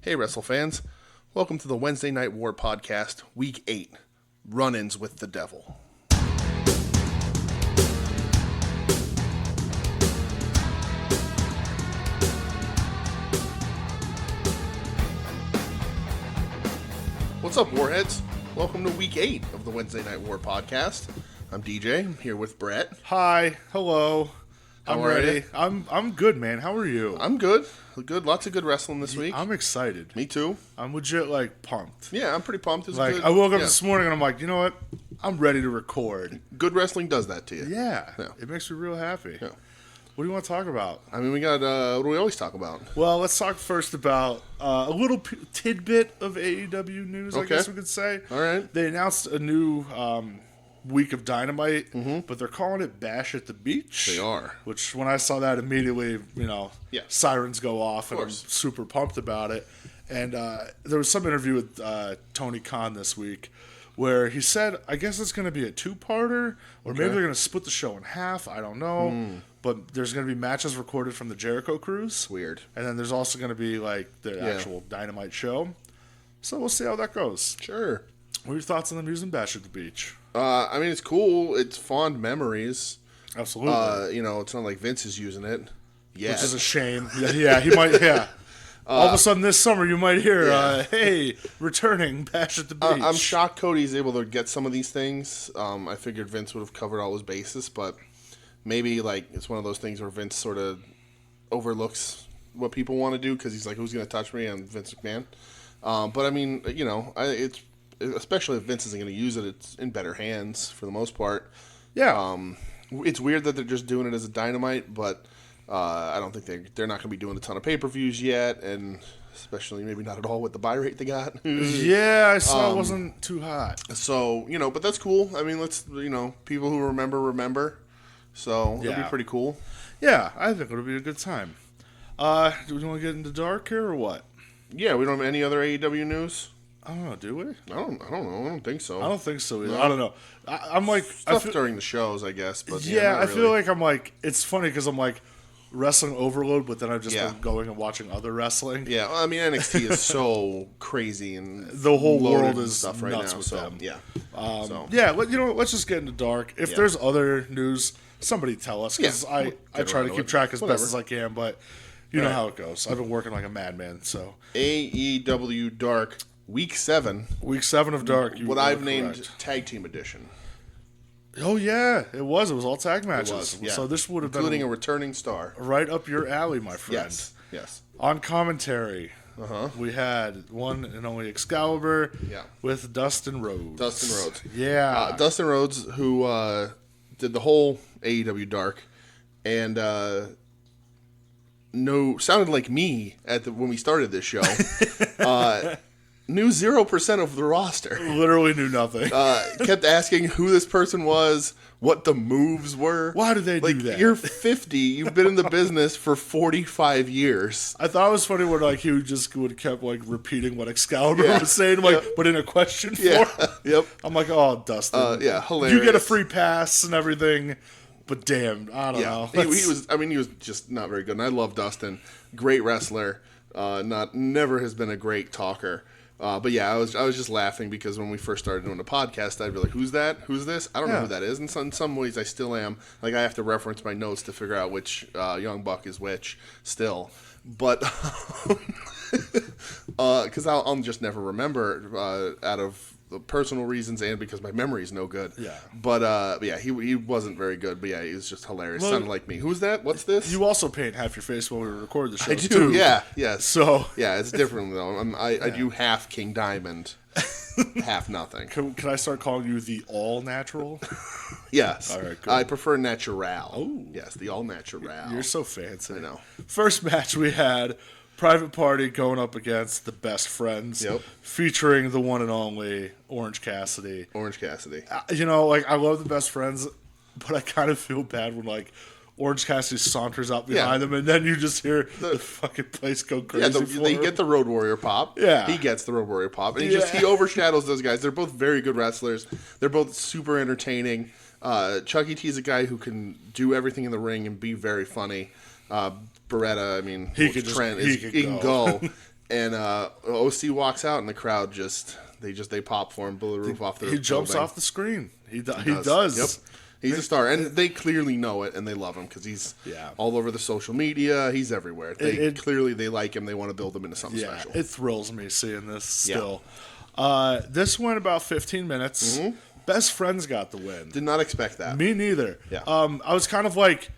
Hey, Wrestle fans. Welcome to the Wednesday Night War podcast, Week 8, Run-Ins with the Devil. What's up, Warheads? Welcome to Week 8 of the Wednesday Night War podcast. I'm DJ. I'm here with Brett. Hi. Hello. I'm How are ready. you? I'm good, man. How are you? I'm good. Good. Lots of good wrestling this week. I'm excited. Me too. I'm legit, pumped. Yeah, I'm pretty pumped. It's Like, good. I woke up this morning and I'm like, you know what? I'm ready to record. Good wrestling does that to you. Yeah. Yeah. It makes me real happy. Yeah. What do you want to talk about? I mean, we got, what do we always talk about? Well, let's talk first about a little tidbit of AEW news, I Okay. guess we could say. All right. They announced a new week of Dynamite, but they're calling it Bash at the Beach. They are. Which, when I saw that immediately, Yeah. sirens go off, and I'm course. super pumped about it. And there was some interview with Tony Khan this week where he said, I guess it's going to be a two-parter, or maybe they're going to split the show in half. I don't know. But there's going to be matches recorded from the Jericho Cruise. Weird. And then there's also going to be, the actual Dynamite show. So we'll see how that goes. Sure. What are your thoughts on them using Bash at the Beach? I mean, it's cool. It's fond memories. Absolutely. It's not like Vince is using it. Yeah. Which is a shame. Yeah, he might, yeah. All of a sudden this summer you might hear, hey, returning Bash at the Beach. I'm shocked Cody's able to get some of these things. I figured Vince would have covered all his bases, but maybe, it's one of those things where Vince sort of overlooks what people want to do because he's like, who's going to touch me? I'm Vince McMahon. But, I mean, it's especially if Vince isn't going to use it, it's in better hands for the most part. Yeah. It's weird that they're just doing it as a Dynamite, but I don't think they're not going to be doing a ton of pay-per-views yet, and especially maybe not at all with the buy rate they got. Yeah, I saw it wasn't too hot. So, but that's cool. I mean, let's, people who remember. So, it'll be pretty cool. Yeah, I think it'll be a good time. Do we want to get into dark here or what? Yeah, we don't have any other AEW news? I don't know, do we? I don't know. I don't think so. I don't think so either. No. I don't know. I'm like... Stuff during the shows, I guess. But yeah, I feel like I'm like... It's funny because I'm like wrestling overload, but then I've just been going and watching other wrestling. Yeah, well, I mean, NXT is so crazy and the whole world is stuff right nuts now. with So, them. yeah. Yeah, let's just get into dark. If there's other news, somebody tell us because I try to keep track as best as I can, but you know how it goes. I've been working like a madman. So AEW Dark Week 7. Week 7 of Dark. What I've named Tag Team Edition. Oh yeah, it was. It was all tag matches. It was, yeah. So this would have been including a returning star. Right up your alley, my friend. Yes. On commentary, we had one and only Excalibur with Dustin Rhodes. Yeah. Dustin Rhodes, who did the whole AEW Dark, and sounded like me when we started this show. Knew 0% of the roster. Literally knew nothing. Kept asking who this person was, what the moves were. Why do they do that? You're 50. You've been in the business for 45 years. I thought it was funny when he would kept repeating what Excalibur was saying, but in a question form. Yep. I'm like, oh, Dustin. Hilarious. You get a free pass and everything, but damn, I don't know. He was just not very good. And I love Dustin. Great wrestler. Never has been a great talker. But yeah, I was just laughing because when we first started doing the podcast, I'd be like, "Who's that? Who's this? I don't know who that is." And in some ways, I still am. Like, I have to reference my notes to figure out which Young Buck is which still. But because I'll just never remember out of personal reasons and because my memory is no good. Yeah. But yeah, he wasn't very good. But yeah, he was just hilarious. Well, sounded like me. Who's that? What's this? You also paint half your face while we record the show. I do. Too. Yeah. Yes. So yeah, it's different though. I do half King Diamond, half nothing. Can I start calling you the all natural? Yes. All right, good. I prefer natural. Oh. Yes, the all natural. You're so fancy. I know. First match we had Private Party going up against the Best Friends, featuring the one and only Orange Cassidy. I love the Best Friends, but I kind of feel bad when Orange Cassidy saunters out behind them, and then you just hear the fucking place go crazy. Yeah, they get the Road Warrior pop. Yeah, he gets the Road Warrior pop, and he overshadows those guys. They're both very good wrestlers. They're both super entertaining. Chuck E. T's a guy who can do everything in the ring and be very funny. Beretta, I mean, he can go. And OC walks out, and the crowd they pop for him, blow the roof off the He jumps building. off the screen. He does. Yep. He's a star, and they clearly know it, and they love him because he's all over the social media. He's everywhere. They like him. They want to build him into something special. It thrills me seeing this still. This went about 15 minutes. Mm-hmm. Best friends got the win. Did not expect that. Me neither. Yeah. I was kind of like,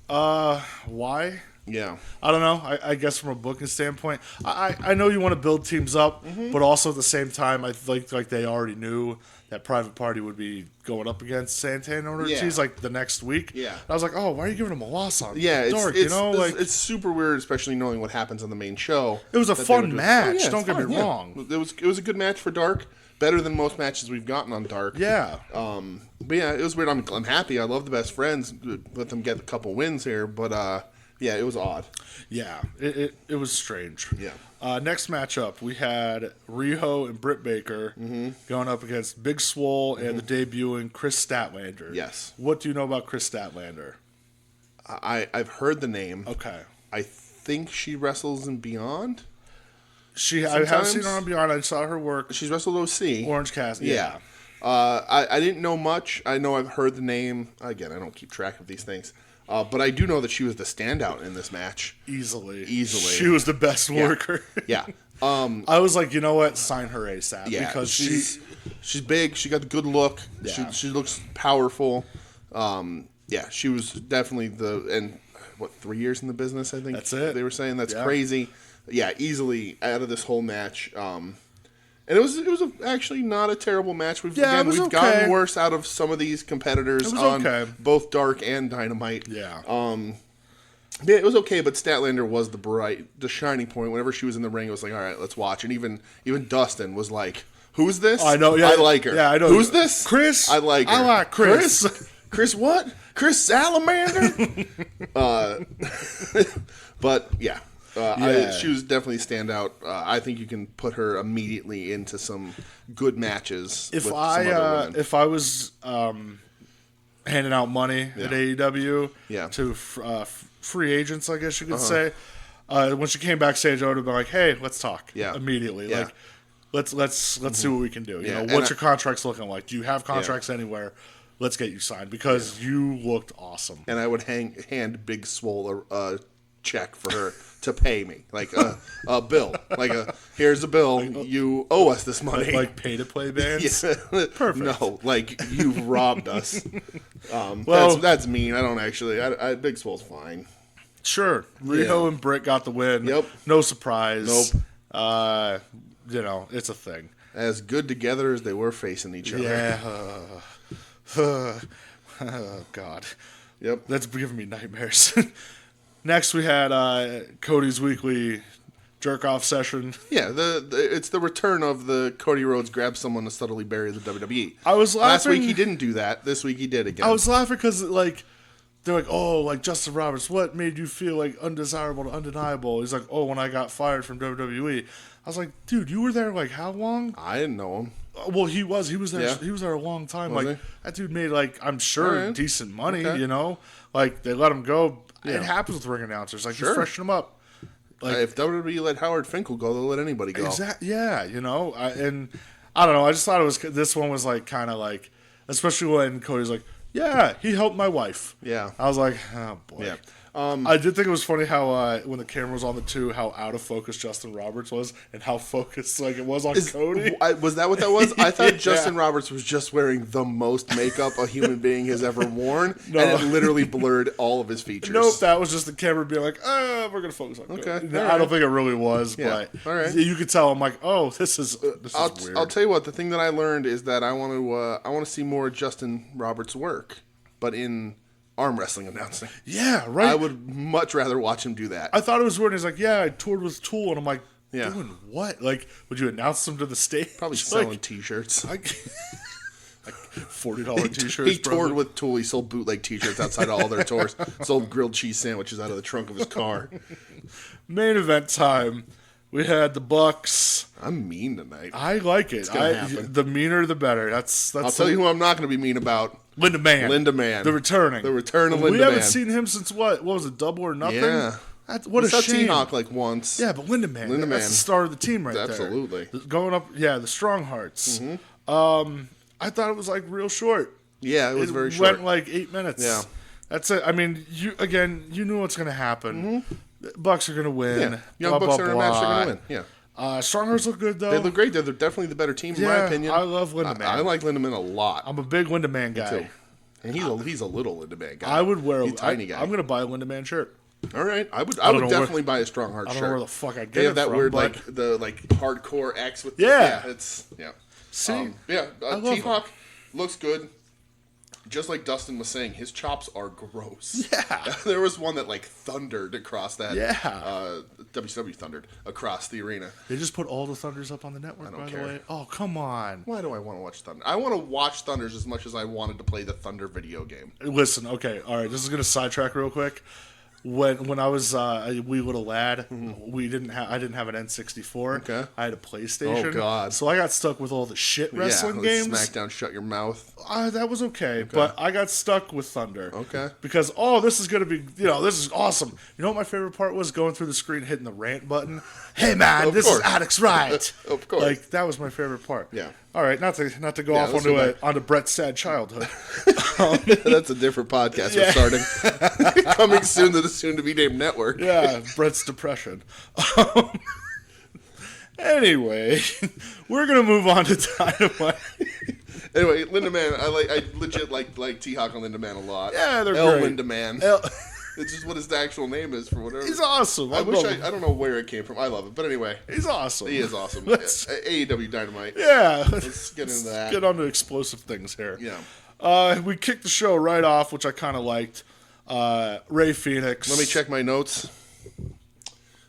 why? Yeah. I don't know. I guess from a booking standpoint, I know you want to build teams up, but also at the same time, I think like they already knew that Private Party would be going up against Santana and Ortiz like the next week. Yeah. And I was like, oh, why are you giving him a loss on Dark? Dark? It's super weird, especially knowing what happens on the main show. It was a fun match. Yeah, don't get me wrong. It was a good match for Dark. Better than most matches we've gotten on Dark. Yeah. But yeah, it was weird. I'm happy. I love the Best Friends. Let them get a couple wins here, but yeah, it was odd. Yeah, it was strange. Yeah. Next matchup, we had Riho and Britt Baker going up against Big Swole and the debuting Chris Statlander. Yes. What do you know about Chris Statlander? I've heard the name. Okay. I think she wrestles in Beyond. I have seen her on Beyond. I saw her work. She's wrestled OC. Orange Cassidy. Yeah. I didn't know much. I know I've heard the name. Again, I don't keep track of these things. But I do know that she was the standout in this match. Easily. She was the best worker. Yeah. I was like, you know what? Sign her ASAP. Yeah, because she's big. She got the good look. Yeah. She looks powerful. Yeah, she was definitely 3 years in the business, I think. That's it. They were saying that's crazy. Yeah, easily out of this whole match. And it was actually not a terrible match. We've gotten worse out of some of these competitors on both Dark and Dynamite. Yeah. Yeah, it was okay, but Statlander was the shining point. Whenever she was in the ring, it was like, all right, let's watch. And even Dustin was like, who's this? I know, yeah. I like her. Yeah, I know. Who's this? Chris? I like her. I like Chris. Chris what? Chris Salamander? But yeah. She was definitely a standout. I think you can put her immediately into some good matches. If I was handing out money at AEW to free agents, I guess you could say, when she came backstage, I would have been like, "Hey, let's talk." Immediately. Yeah. Like, let's see what we can do. You know, what's your contracts looking like? Do you have contracts anywhere? Let's get you signed because you looked awesome. And I would hand Big Swole a check for her to pay me, like a bill, like here's a bill, you owe us this money, like pay to play bands. Perfect. No, like you've robbed us. Well, that's mean. I don't actually. Big Swole's fine. Sure, Riho and Britt got the win. Yep, no surprise. Nope. You know, it's a thing. As good together as they were facing each other. Yeah. Oh, God. Yep, that's giving me nightmares. Next, we had Cody's weekly jerk-off session. Yeah, it's the return of the Cody Rhodes grab someone to subtly bury the WWE. I was laughing. Last week he didn't do that. This week he did again. I was laughing because, like, they're like, oh, like, Justin Roberts, what made you feel, like, undesirable to undeniable? He's like, oh, when I got fired from WWE. I was like, dude, you were there, like, how long? I didn't know him. Well, he was there. Yeah. He was there a long time. Was like, that dude made, like, I'm sure, decent money, you know? Like, they let him go. Yeah. It happens with ring announcers. Like, just freshen them up. Like, if WWE let Howard Finkel go, they'll let anybody go. Exactly. Yeah, you know? And I don't know. I just thought this one was, like, kind of like, especially when Cody's like, yeah, he helped my wife. Yeah. I was like, oh, boy. Yeah. I did think it was funny how when the camera was on the two, how out of focus Justin Roberts was and how focused like it was on Cody. Was that what that was? I thought Justin Roberts was just wearing the most makeup a human being has ever worn, and it literally blurred all of his features. Nope, that was just the camera being like, we're going to focus on Cody. Okay, I don't think it really was, but all right. You could tell I'm like, oh, this is weird. I'll tell you what, the thing that I learned is that I want to see more Justin Roberts work, but in arm wrestling announcing. Yeah, right. I would much rather watch him do that. I thought it was weird. He's like, yeah, I toured with Tool, and I'm like, doing what? Like, would you announce them to the stage? Probably selling T-shirts. Like $40 T-shirts. He toured with Tool. He sold bootleg T-shirts outside of all their tours. Sold grilled cheese sandwiches out of the trunk of his car. Main event time. We had the Bucks. I'm mean tonight. I like it. The meaner, the better. That's. I'll tell you who I'm not going to be mean about. Linda Man. The returning. The return of Linda Man. We haven't seen him since what? What was it, Double or Nothing? Yeah. What we a saw shame. T-Hawk like once. Yeah, but Lindemann. That's the star of the team right Absolutely. there. Going up, the Strong Hearts. I thought it was like real short. Yeah, it was very short. It went like 8 minutes. Yeah. That's it. I mean, you knew what's going to happen. Bucks are going to win. Yeah. Young Bucks are in a match, they're going to win. Yeah. Strong Hearts look good, though. They look great. They're definitely the better team, in my opinion. I love Lindemann. I like Lindemann a lot. I'm a big Lindemann guy. Me too. And he's a little Lindemann guy. I would wear he's a tiny guy. I'm going to buy a Lindemann shirt. All right. I would definitely buy a Strong Heart shirt. I don't know where the fuck I get it from. They have that weird, hardcore X with See? T-Hawk looks good. Just like Dustin was saying, his chops are gross. Yeah. There was one that thundered across that. Yeah. WCW thundered across the arena. They just put all the Thunders up on the network, by the way. Oh, come on. Why do I want to watch Thunder? I want to watch Thunders as much as I wanted to play the Thunder video game. Listen, okay, all right. This is gonna sidetrack real quick. When I was a wee little lad, I didn't have an N64. Okay. I had a PlayStation. Oh God! So I got stuck with all the shit wrestling games. SmackDown, Shut Your Mouth. That was okay, but I got stuck with Thunder. Okay. Because this is gonna be, this is awesome. You know what my favorite part was? Going through the screen, hitting the rant button. Hey man, this is Addicts Right. Of course. That was my favorite part. Yeah. All right, not to go off onto Brett's sad childhood. That's a different podcast we're starting. Coming soon to the soon-to-be named network. Yeah, Brett's depression. Anyway, we're gonna move on to Dynamite. Anyway, Lindemann, I legit like T-Hawk and Lindemann a lot. Yeah, they're great. Lindemann. It's just what his actual name is for whatever. He's awesome. I don't know where it came from. I love it. But anyway. He's awesome. He is awesome. AEW Dynamite. Yeah. Let's get into that. Get on to explosive things here. Yeah. We kicked the show right off, which I kind of liked. Ray Phoenix. Let me check my notes.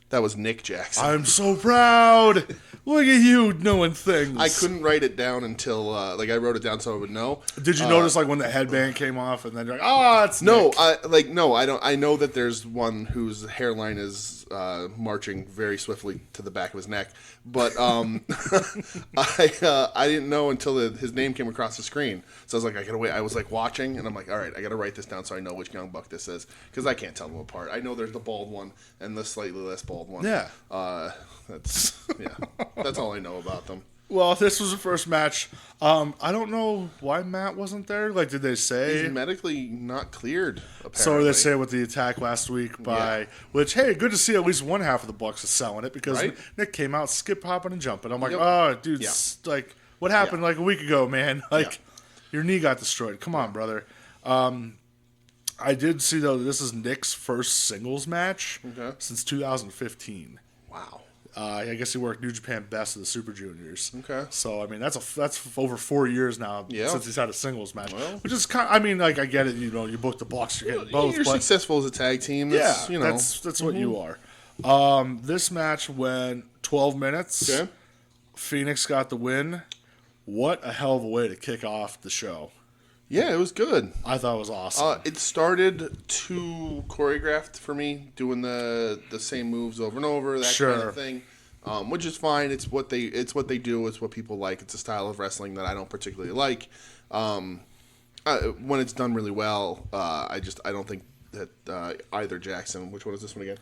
That was Nick Jackson. I'm so proud. Look at you knowing things. I couldn't write it down until I wrote it down so I would know. Did you notice when the headband came off and then you're like, it's Nick. I don't. I know that there's one whose hairline is marching very swiftly to the back of his neck, but I didn't know until his name came across the screen. So I was like, I gotta wait. I was watching, and I'm like, all right, I gotta write this down so I know which Young Buck this is because I can't tell them apart. I know there's the bald one and the slightly less bald one. Yeah. That's all I know about them. Well, this was the first match. I don't know why Matt wasn't there. Did they say he's medically not cleared? Apparently. So they say with the attack last week which hey, good to see at least one half of the Bucks is selling it because Nick came out skip hopping and jumping. I'm like, dude, what happened a week ago, man? Your knee got destroyed. Come on, brother. I did see though that this is Nick's first singles match since 2015. Wow. I guess he worked New Japan Best of the Super Juniors. Okay. So, I mean, that's over 4 years now since he's had a singles match. Well, which is kind of, I mean, I get it, you book the Bucks, you're getting both. You're successful as a tag team. That's what you are. This match went 12 minutes. Okay. Phoenix got the win. What a hell of a way to kick off the show. Yeah, it was good. I thought it was awesome. It started too choreographed for me, doing the same moves over and over, that kind of thing, which is fine. It's what they do. It's what people like. It's a style of wrestling that I don't particularly like. When it's done really well, I don't think that either Jackson, which one is this one again?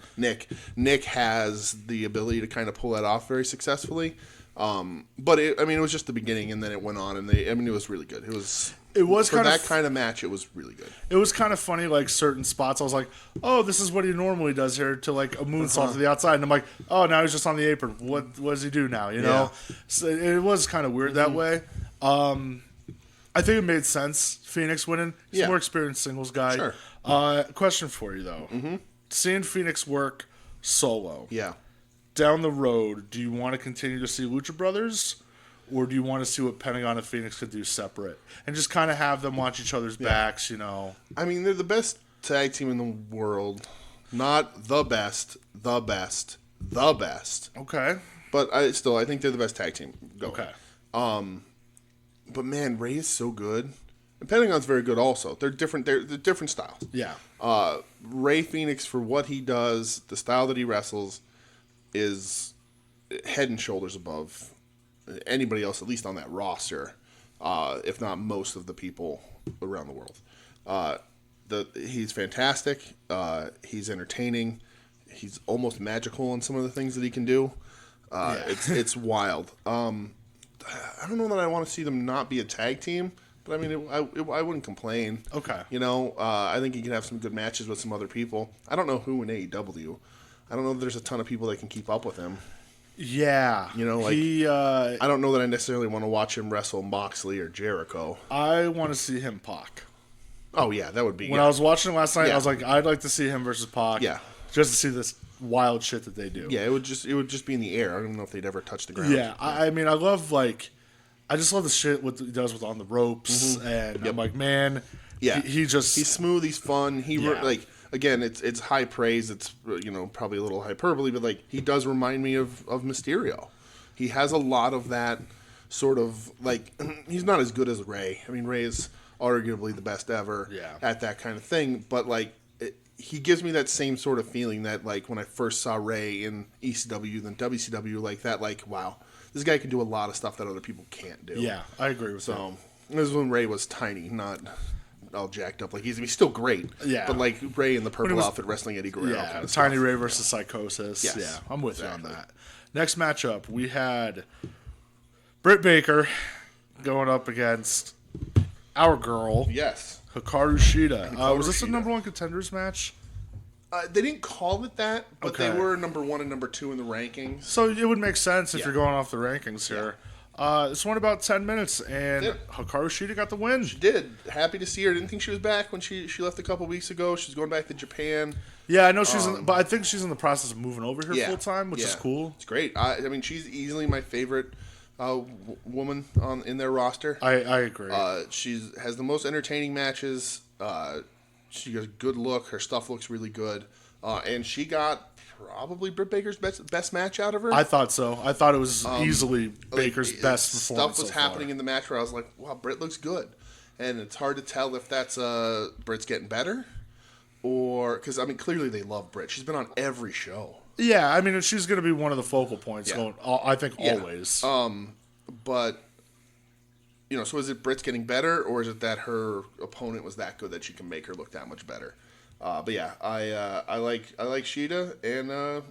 Nick has the ability to kind of pull that off very successfully. But it was just the beginning, and then it went on, and it was really good. It was for that kind of match. It was really good. It was kind of funny, certain spots. I was like, "Oh, this is what he normally does here," to a moonsault to the outside, and I'm like, "Oh, now he's just on the apron. What does he do now?" You know, so it was kind of weird that way. I think it made sense. Phoenix winning. He's a more experienced singles guy. Sure. Question for you though: seeing Phoenix work solo, yeah. down the road, do you want to continue to see Lucha Brothers? Or do you want to see what Pentagon and Phoenix could do separate? And just kind of have them watch each other's backs, I mean, they're the best tag team in the world. Not the best, the best, the best. Okay. But I think they're the best tag team going. Okay. But man, Ray is so good. And Pentagon's very good also. They're different styles. Yeah. Ray Phoenix, for what he does, the style that he wrestles, is head and shoulders above anybody else, at least on that roster, if not most of the people around the world. He's fantastic. He's entertaining. he's almost magical in some of the things that he can do. It's wild. I don't know that I want to see them not be a tag team, but I mean, I wouldn't complain. Okay. I think he can have some good matches with some other people. I don't know who in AEW. I don't know if there's a ton of people that can keep up with him. Yeah. I don't know that I necessarily want to watch him wrestle Moxley or Jericho. I want to see him Pac. Oh, yeah, that would be... When I was watching him last night, I was like, I'd like to see him versus Pac. Yeah. Just to see this wild shit that they do. Yeah, it would just be in the air. I don't know if they'd ever touch the ground. Yeah, I mean, I just love the shit what he does with On the Ropes, and I'm like, man, he's smooth, he's fun. Again, it's high praise. It's probably a little hyperbole, but he does remind me of Mysterio. He has a lot of that sort of he's not as good as Ray. I mean, Ray is arguably the best ever at that kind of thing, but he gives me that same sort of feeling that when I first saw Ray in ECW, then WCW, wow, this guy can do a lot of stuff that other people can't do. Yeah, I agree with that. So this is when Ray was tiny, not all jacked up. He's still great. Yeah, but Ray in the purple outfit wrestling Eddie Guerrero. Yeah, kind of Tiny stuff. Ray versus Psychosis. Yes, yeah, I'm with you on exactly. that. Next matchup, we had Britt Baker going up against our girl. Yes. Hikaru Shida. Was this a number one contenders match? They didn't call it that, but they were number 1 and number 2 in the rankings. So it would make sense if you're going off the rankings here. This went about 10 minutes, and Hikaru Shida got the win. She did. Happy to see her. Didn't think she was back when she left a couple weeks ago. She's going back to Japan. Yeah, I know she's but I think she's in the process of moving over here full time, which is cool. It's great. I mean, she's easily my favorite woman in their roster. I agree. She has the most entertaining matches. She has a good look. Her stuff looks really good. And she got probably Britt Baker's best match out of her. I thought so. I thought it was easily Baker's best performance. Stuff was happening in the match where I was like, wow, Britt looks good. And it's hard to tell if that's Britt's getting better or... Because, I mean, clearly they love Britt. She's been on every show. Yeah, I mean, she's going to be one of the focal points going, I think, always. But... so is it Britt's getting better, or is it that her opponent was that good that she can make her look that much better? But yeah, I like Shida, and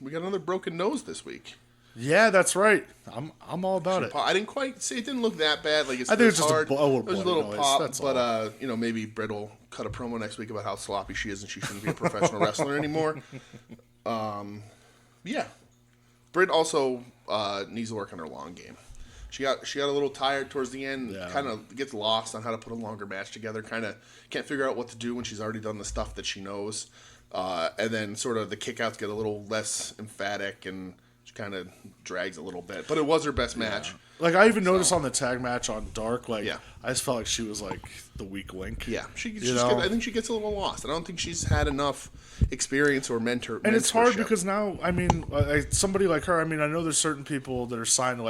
we got another broken nose this week. Yeah, that's right. I'm all about it. I didn't quite say it didn't look that bad. I think it's just hard. a little noise. pop. That's but all. maybe Britt will cut a promo next week about how sloppy she is and she shouldn't be a professional wrestler anymore. Yeah, Britt also needs to work on her long game. She got a little tired towards the end. Yeah. Kind of gets lost on how to put a longer match together. Kind of can't figure out what to do when she's already done the stuff that she knows. And then sort of the kickouts get a little less emphatic, and she kind of drags a little bit. But it was her best match. I even noticed on the tag match on Dark, I Yeah. just felt like she was the weak link. Yeah, I think she gets a little lost. I don't think she's had enough experience or mentor. And it's hard because now, I mean, somebody like her, I mean, I know there's certain people that are signed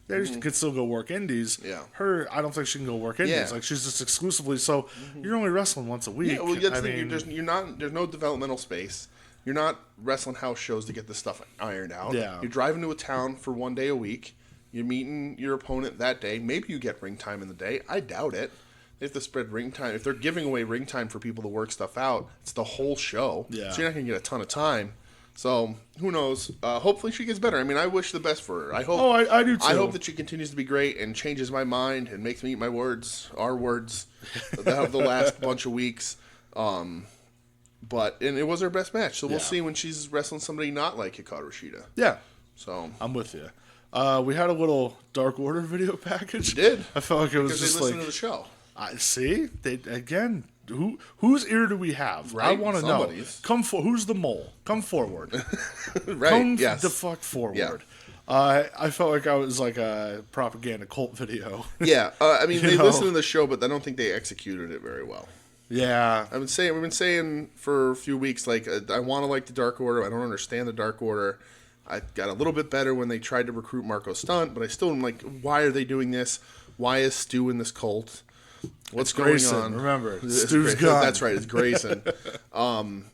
they could still go work indies. Yeah. Her, I don't think she can go work indies. Yeah. She's just exclusively, so you're only wrestling once a week. Yeah, well, there's no developmental space. You're not wrestling house shows to get this stuff ironed out. Yeah. You're driving to a town for one day a week. You're meeting your opponent that day. Maybe you get ring time in the day. I doubt it. They have to spread ring time. If they're giving away ring time for people to work stuff out, it's the whole show. Yeah. So you're not going to get a ton of time. So who knows? Hopefully she gets better. I mean, I wish the best for her. I hope. Oh, I do too. I hope that she continues to be great and changes my mind and makes me eat my words, our words, the last bunch of weeks. But it was her best match. So we'll see when she's wrestling somebody not like Hikaru Shida. Yeah. So I'm with you. We had a little Dark Order video package. We did. I felt like it was because just they listen to the show. I see. Whose ear do we have? Right? I want to know. Who's the mole? Come forward. Right. Come yes. the fuck forward. Yeah. I felt like I was like a propaganda cult video. Yeah. I mean, they listen to the show, but I don't think they executed it very well. Yeah. We've been saying for a few weeks, I want to like the Dark Order. I don't understand the Dark Order. I got a little bit better when they tried to recruit Marco Stunt, but I still am like, why are they doing this? Why is Stu in this cult? What's going Grayson, on? remember, Stu's gone. That's right, it's Grayson. And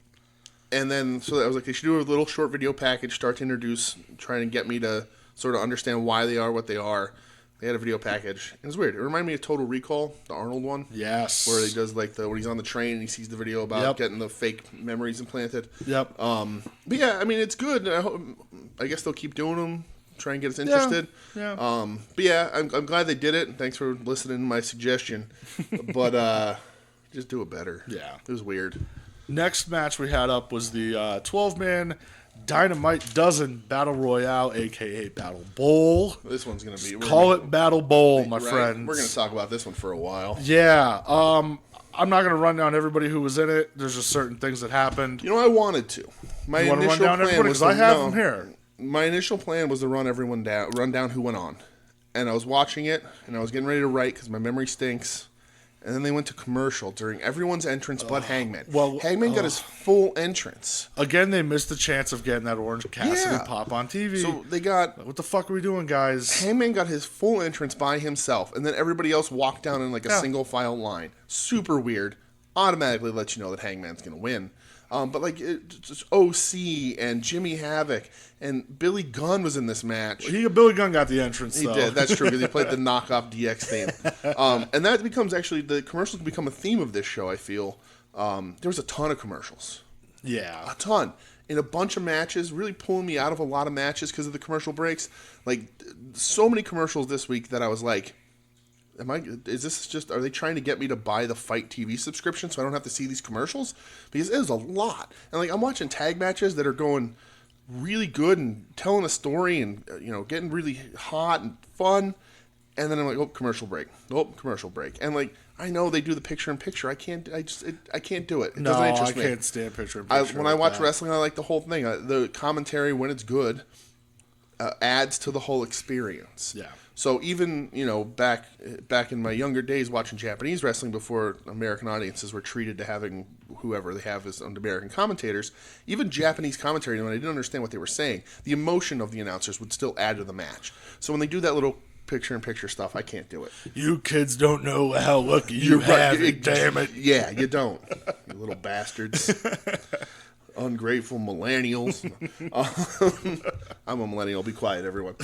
then, so I was like, they should do a little short video package, start to introduce, trying to get me to sort of understand why they are what they are. They had a video package. It was weird. It reminded me of Total Recall, the Arnold one. Yes. Where he does like when he's on the train and he sees the video about getting the fake memories implanted. Yep. But yeah, I mean, it's good. I guess they'll keep doing them. Try and get us interested. Yeah. But yeah, I'm glad they did it. Thanks for listening to my suggestion. But just do it better. Yeah. It was weird. Next match we had up was the 12-man Dynamite Dozen Battle Royale, a.k.a. Battle Bowl. This one's going to be... Call it Battle Bowl, my friends. We're going to talk about this one for a while. Yeah. I'm not going to run down everybody who was in it. There's just certain things that happened. You know, I wanted to. My you want to run down everybody? Because I have them here. My initial plan was to run down who went on. And I was watching it, and I was getting ready to write because my memory stinks. And then they went to commercial during everyone's entrance but Hangman. Well, Hangman got his full entrance. Again, they missed the chance of getting that Orange Cassidy pop on TV. So they got... What the fuck are we doing, guys? Hangman got his full entrance by himself, and then everybody else walked down in like a single file line. Super weird. Automatically lets you know that Hangman's going to win. But like just OC and Jimmy Havoc and Billy Gunn was in this match. Billy Gunn got the entrance. He did. That's true because he played the knockoff DX theme, and that becomes actually the commercials become a theme of this show. I feel there was a ton of commercials. Yeah, a ton in a bunch of matches, really pulling me out of a lot of matches because of the commercial breaks. Like so many commercials this week that I was like, are they trying to get me to buy the Fight TV subscription so I don't have to see these commercials? Because it was a lot. And like I'm watching tag matches that are going really good and telling a story and getting really hot and fun. And then I'm like, commercial break. Commercial break. And like I know they do the picture in picture. I can't do it. It doesn't interest me. I can't stand picture in picture. When I watch wrestling, I like the whole thing. The commentary when it's good adds to the whole experience. Yeah. So even, back in my younger days watching Japanese wrestling before American audiences were treated to having whoever they have as American commentators, even Japanese commentary, when I didn't understand what they were saying, the emotion of the announcers would still add to the match. So when they do that little picture-in-picture stuff, I can't do it. You kids don't know how lucky you have it, damn it. Yeah, you don't. You little bastards. Ungrateful millennials. I'm a millennial. Be quiet, everyone.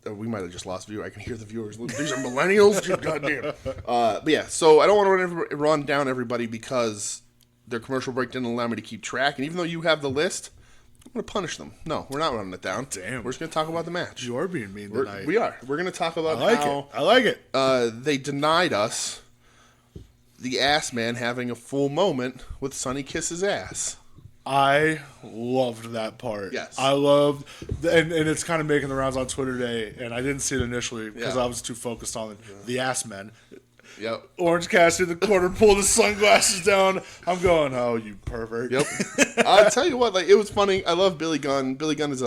We might have just lost view. I can hear the viewers. These are millennials? Goddamn. But yeah, so I don't want to run down everybody because their commercial break didn't allow me to keep track. And even though you have the list, I'm going to punish them. No, we're not running it down. Damn. We're just going to talk about the match. You are being mean tonight. We are. We're going to talk about I like it. They denied us the ass man having a full moment with Sonny Kiss's ass. I loved that part. Yes. I loved, and it's kind of making the rounds on Twitter today, and I didn't see it initially because I was too focused on the ass men. Yep. Orange Cassidy in the corner, pulled his sunglasses down. I'm going, oh, you pervert. Yep. I'll tell you what, like it was funny. I love Billy Gunn. Billy Gunn is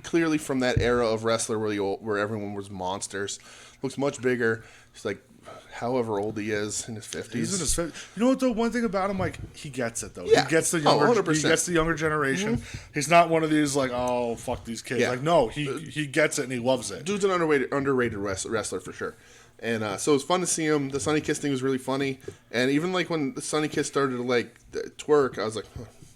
clearly from that era of wrestler where everyone was monsters. Looks much bigger. He's like, however old he is, in his 50s. He's in his 50s. You know what, though? One thing about him, like, he gets it, though. Yeah. He gets the younger, 100%. He gets the younger generation. Mm-hmm. He's not one of these, like, oh, fuck these kids. Yeah. Like, no, he gets it and he loves it. Dude's an underrated wrestler for sure. And so it was fun to see him. The Sonny Kiss thing was really funny. And even, like, when the Sonny Kiss started to, like, twerk, I was like,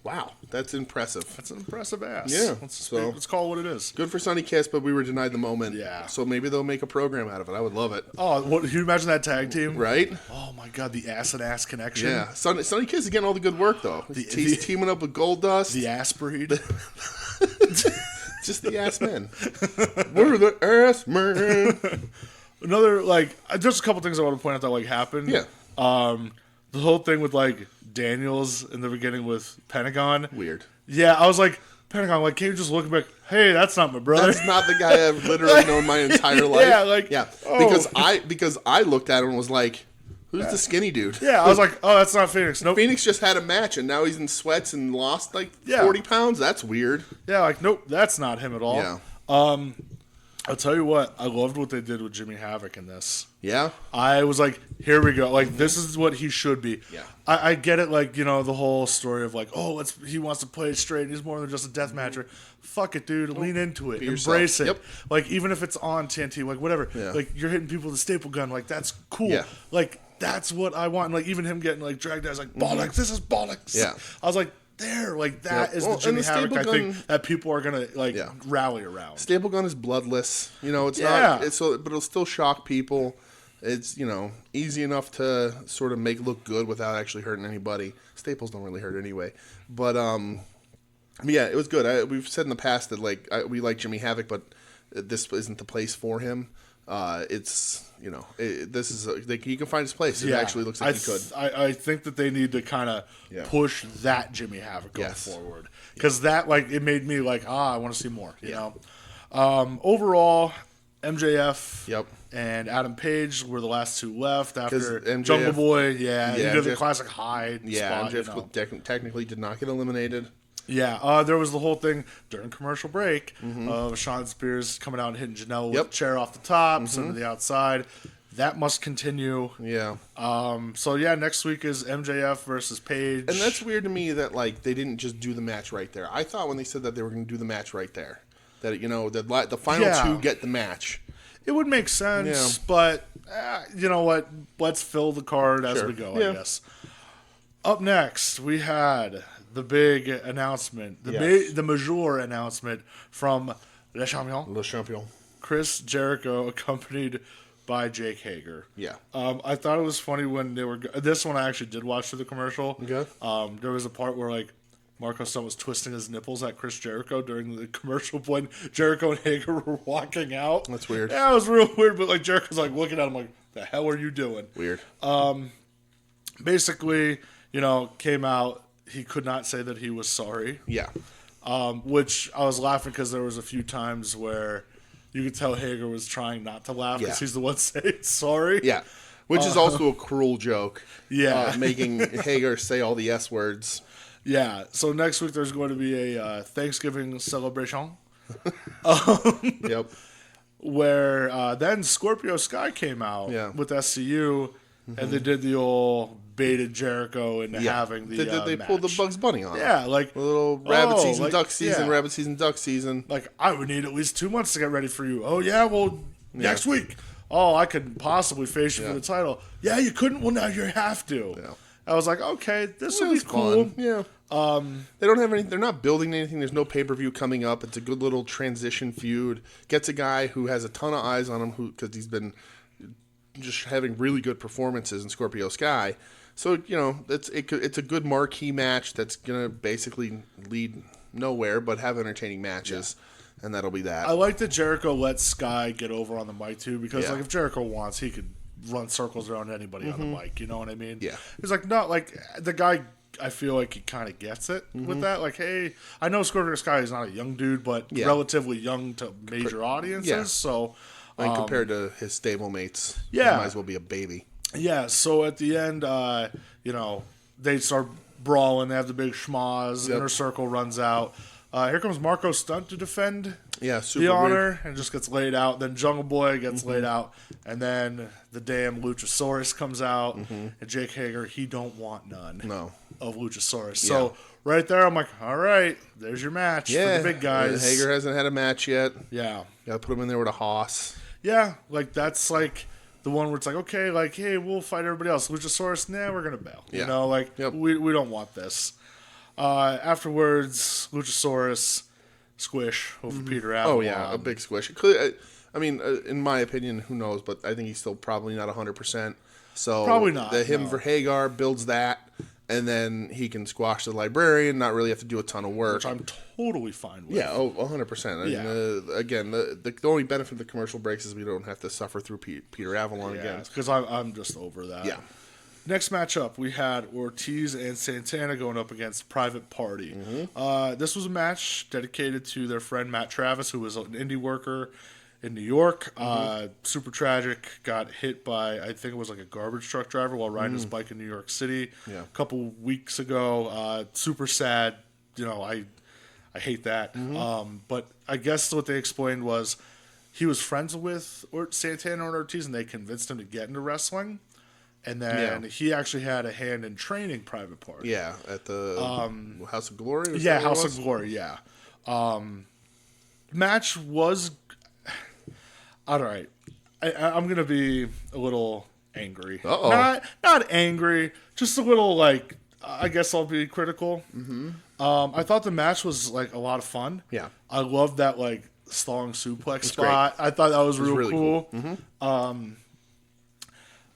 wow, that's impressive. That's an impressive ass. Yeah. Let's call it what it is. Good for Sonny Kiss, but we were denied the moment. Yeah. So maybe they'll make a program out of it. I would love it. Oh, can you imagine that tag team? Right? Oh, my God, the ass and ass connection. Yeah. Sonny Kiss is getting all the good work, though. He's teaming up with Goldust. The ass breed. Just the ass men. We're the ass men. Another, like, just a couple things I want to point out that, like, happened. Yeah. The whole thing with, like, Daniels in the beginning with Pentagon. Weird. Yeah, I was like, Pentagon, like, can't you just look back? Hey, that's not my brother. That's not the guy I've literally known my entire life. Yeah, like, yeah. Oh. Because I looked at him and was like, who's the skinny dude? Yeah, I was like, oh, that's not Phoenix. Nope. Phoenix just had a match and now he's in sweats and lost like 40 pounds. That's weird. Yeah, like, nope, that's not him at all. Yeah. I'll tell you what, I loved what they did with Jimmy Havoc in this. Yeah? I was like, here we go. Like, this is what he should be. Yeah. I get it, like, the whole story of, like, he wants to play it straight. He's more than just a death matcher. Fuck it, dude. Lean into it. Embrace it. Yep. Like, even if it's on TNT, like, whatever. Yeah. Like, you're hitting people with a staple gun. Like, that's cool. Yeah. Like, that's what I want. And, like, even him getting, like, dragged out. I was like, bollocks. This is bollocks. Yeah. I was like, there. Like, that is Well, the Jimmy and the Havoc, staple I gun, think, that people are going to, rally around. Staple gun is bloodless. It's Yeah. not, but it'll still shock people. It's, easy enough to sort of make look good without actually hurting anybody. Staples don't really hurt anyway. But, yeah, it was good. We've said in the past that, we like Jimmy Havoc, but this isn't the place for him. This is he can find his place. It actually looks like he could. I think that they need to kind of push that Jimmy Havoc going forward, because that it made me I want to see more. You know, overall, MJF and Adam Page were the last two left after MJF, Jungle Boy. He did the classic hide. Yeah, spot, MJF technically did not get eliminated. Yeah, there was the whole thing during commercial break of Shawn Spears coming out and hitting Janelle with a chair off the top, sent to the outside. That must continue. Yeah. Next week is MJF versus Page. And that's weird to me that they didn't just do the match right there. I thought when they said that they were going to do the match right there, that the final two get the match. It would make sense, but you know what? Let's fill the card as we go, I guess. Up next, we had the big announcement, the major announcement from Le Champion. Chris Jericho, accompanied by Jake Hager. Yeah. I thought it was funny when they were... This one I actually did watch through the commercial. Okay. There was a part where, Marco Stunt was twisting his nipples at Chris Jericho during the commercial when Jericho and Hager were walking out. That's weird. Yeah, it was real weird, but, Jericho's, looking at him like, the hell are you doing? Weird. Basically, came out... He could not say that he was sorry. Yeah. Which I was laughing because there was a few times where you could tell Hager was trying not to laugh because he's the one saying sorry. Yeah. Which is also a cruel joke. Yeah. Making Hager say all the S words. Yeah. So next week there's going to be a Thanksgiving celebration. Yep. Where then Scorpio Sky came out with SCU and they did the old baited Jericho into having the they match. pulled the Bugs Bunny on him. Yeah, a little rabbit season, duck season, rabbit season, duck season. I would need at least 2 months to get ready for you. Oh, yeah, well, next week. Oh, I could possibly face you for the title. Yeah, you couldn't. Well, now you have to. Yeah. I was like, okay, this will be cool. Fun. Yeah. They don't have anything. They're not building anything. There's no pay-per-view coming up. It's a good little transition feud. Gets a guy who has a ton of eyes on him because he's been just having really good performances in Scorpio Sky. So, it's a good marquee match that's going to basically lead nowhere but have entertaining matches, and that'll be that. I like that Jericho lets Sky get over on the mic, too, because if Jericho wants, he could run circles around anybody on the mic, you know what I mean? Yeah. He's the guy, I feel like he kind of gets it with that. Hey, I know Scorpio Sky is not a young dude, but relatively young to major audiences, so... And compared to his stablemates, he might as well be a baby. Yeah, so at the end, they start brawling. They have the big schmoz. Inner Circle runs out. Here comes Marco Stunt to defend the honor and just gets laid out. Then Jungle Boy gets laid out. And then the damn Luchasaurus comes out. And Jake Hager, he don't want none of Luchasaurus. So right there, I'm like, all right, there's your match for the big guys. Hager hasn't had a match yet. Yeah. Got to put him in there with a hoss. Yeah, that's the one where it's okay, hey, we'll fight everybody else. Luchasaurus, we're going to bail. Yeah. We don't want this. Afterwards, Luchasaurus squish over Peter Avalon. Oh, yeah, a big squish. In my opinion, who knows, but I think he's still probably not 100%. So probably not. For Hagar builds that, and then he can squash the librarian, not really have to do a ton of work. Which I'm totally fine with. Yeah, 100%. Yeah. Again, the only benefit of the commercial breaks is we don't have to suffer through Peter Avalon again. Because I'm just over that. Yeah. Next matchup, we had Ortiz and Santana going up against Private Party. This was a match dedicated to their friend Matt Travis, who was an indie worker in New York. Super tragic. Got hit by, I think it was a garbage truck driver while riding his bike in New York City a couple weeks ago. Super sad. I hate that. But I guess what they explained was he was friends with Santana and Ortiz, and they convinced him to get into wrestling. And then he actually had a hand in training Private Party. Yeah, at the House of Glory? House of Glory, yeah. Match was... All right. I'm going to be a little angry. Uh-oh. Not angry, just a little, I guess I'll be critical. I thought the match was like a lot of fun. Yeah. I loved that like stalling suplex It's spot. great. I thought that was Really cool. Mm-hmm.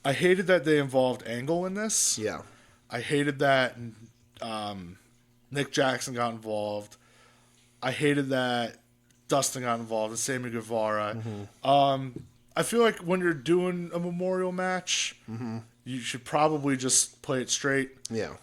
I hated that they involved Angle in this. Yeah. I hated that Nick Jackson got involved. I hated that Dustin got involved and Sammy Guevara. I feel like when you're doing a memorial match, you should probably just play it straight. Yeah.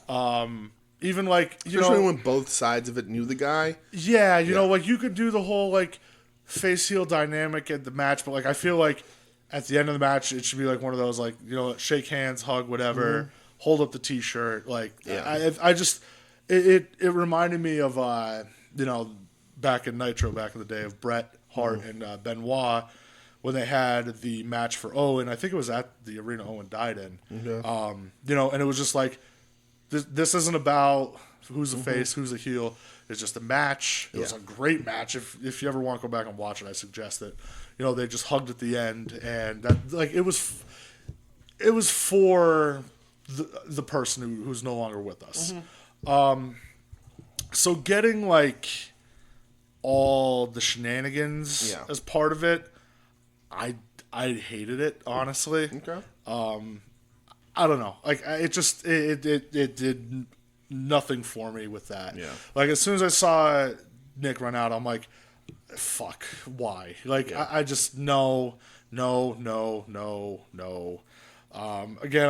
Even like especially when both sides of it knew the guy. Yeah, you know, like you could do the whole like face heel dynamic at the match, but like I feel like at the end of the match it should be like one of those like, you know, shake hands, hug, whatever, hold up the T-shirt. Like I just it reminded me of you know, back in Nitro back in the day of Bret Hart and Benoit when they had the match for Owen. I think it was at the arena Owen died in. You know, and it was just like this isn't about who's a face, who's a heel. It's just a match. It was a great match. If you ever want to go back and watch it, I suggest it. You know, they just hugged at the end, and that like it was for the person who's no longer with us. So getting like all the shenanigans as part of it, I hated it, honestly. Okay. I don't know. Like it just it did nothing for me with that. Yeah. Like as soon as I saw Nick run out, I'm like, fuck, why? Like I just no. Again,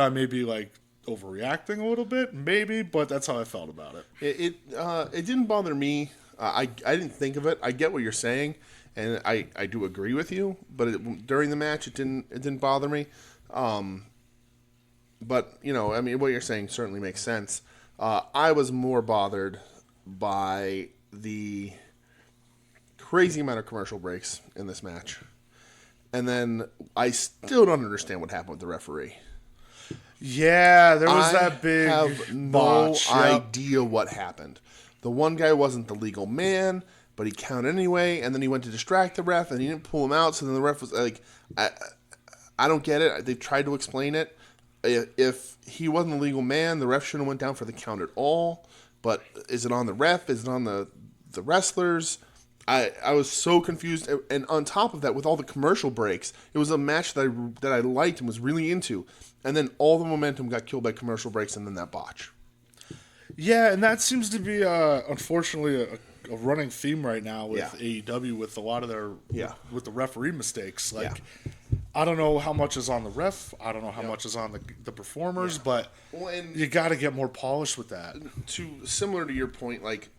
I may be like overreacting a little bit, maybe, but that's how I felt about it. It didn't bother me. I didn't think of it. I get what you're saying, and I do agree with you. But during the match, it didn't bother me. But you know, I mean, what you're saying certainly makes sense. I was more bothered by the crazy amount of commercial breaks in this match, and then I still don't understand what happened with the referee. Yeah, there was that big. I have no botch. idea what happened. The one guy wasn't the legal man, but he counted anyway, and then he went to distract the ref, and he didn't pull him out. So then the ref was like, I don't get it. They've tried to explain it. If he wasn't the legal man, the ref shouldn't have went down for the count at all. But is it on the ref? Is it on the wrestlers? I was so confused. And on top of that, with all the commercial breaks, it was a match that I liked and was really into. And then all the momentum got killed by commercial breaks and then that botch. Yeah, and that seems to be, unfortunately, a running theme right now with AEW with a lot of their with the referee mistakes. Like, I don't know how much is on the ref. I don't know how much is on the performers, but you got to get more polished with that. Similar to your point, like,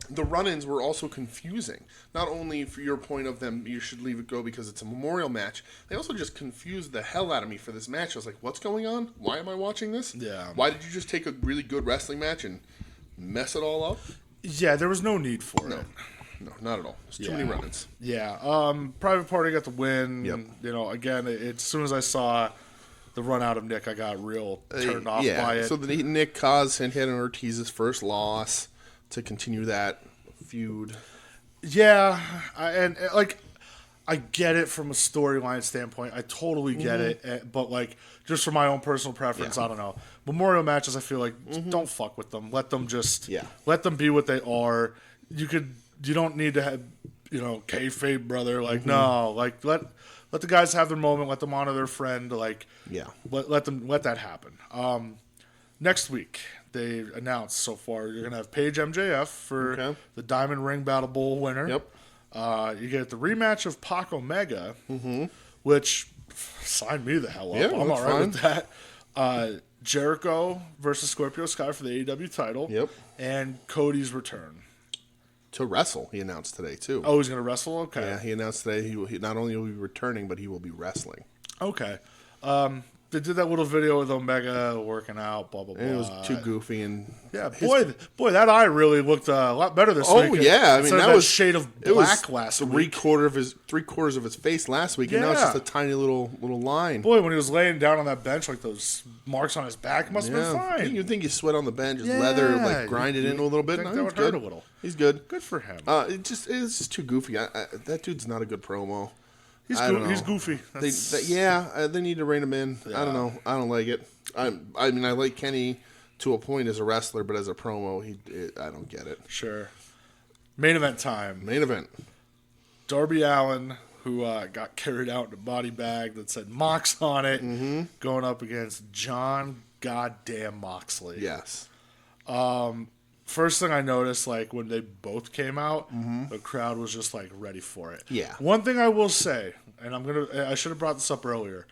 the run-ins were also confusing. Not only for your point of them, you should leave it go because it's a memorial match. They also just confused the hell out of me for this match. I was like, what's going on? Why am I watching this? Yeah. Why did you just take a really good wrestling match and mess it all up? Yeah, there was no need for it. No, not at all. There's too many run-ins. Yeah. Private Party got the win. Yep. You know, again, as soon as I saw the run out of Nick, I got real turned off by it. So Nick caused Santana Ortiz's first loss to continue that feud. Yeah, I get it from a storyline standpoint. I totally get it, but like just for my own personal preference, I don't know. Memorial matches, I feel like don't fuck with them. Let them just let them be what they are. You don't need to have kayfabe, brother. Like no, like let the guys have their moment. Let them honor their friend. Like let that happen. Next week, they announced so far you're gonna have Paige MJF for the Diamond Ring Battle Bowl winner. Yep. You get the rematch of Pac Omega, which sign me the hell up. Yeah, I'm all right fine. with that. Jericho versus Scorpio Sky for the AEW title. Yep. And Cody's return. To wrestle, he announced today, too. Oh, he's going to wrestle? Okay. Yeah, he announced today he not only will be returning, but he will be wrestling. Okay. They did that little video with Omega working out, blah, blah, blah. And it was too goofy. And boy, that eye really looked a lot better this week. Oh, yeah. I mean, that was a shade of black last week. Three quarters of his face last week, and now it's just a tiny little line. Boy, when he was laying down on that bench, like those marks on his back, must have been fine. You think you sweat on the bench, just leather, like grind it in a little bit? Think No, that he's would good. hurt a little. He's good. Good for him. It's just too goofy. That dude's not a good promo. He's goofy. They need to rein him in. Yeah. I don't know. I don't like it. I mean, I like Kenny to a point as a wrestler, but as a promo, I don't get it. Sure. Main event time. Main event. Darby Allin, who got carried out in a body bag that said Mox on it, going up against John goddamn Moxley. Yes. First thing I noticed, like, when they both came out, the crowd was just, like, ready for it. Yeah. One thing I will say, and I should have brought this up earlier,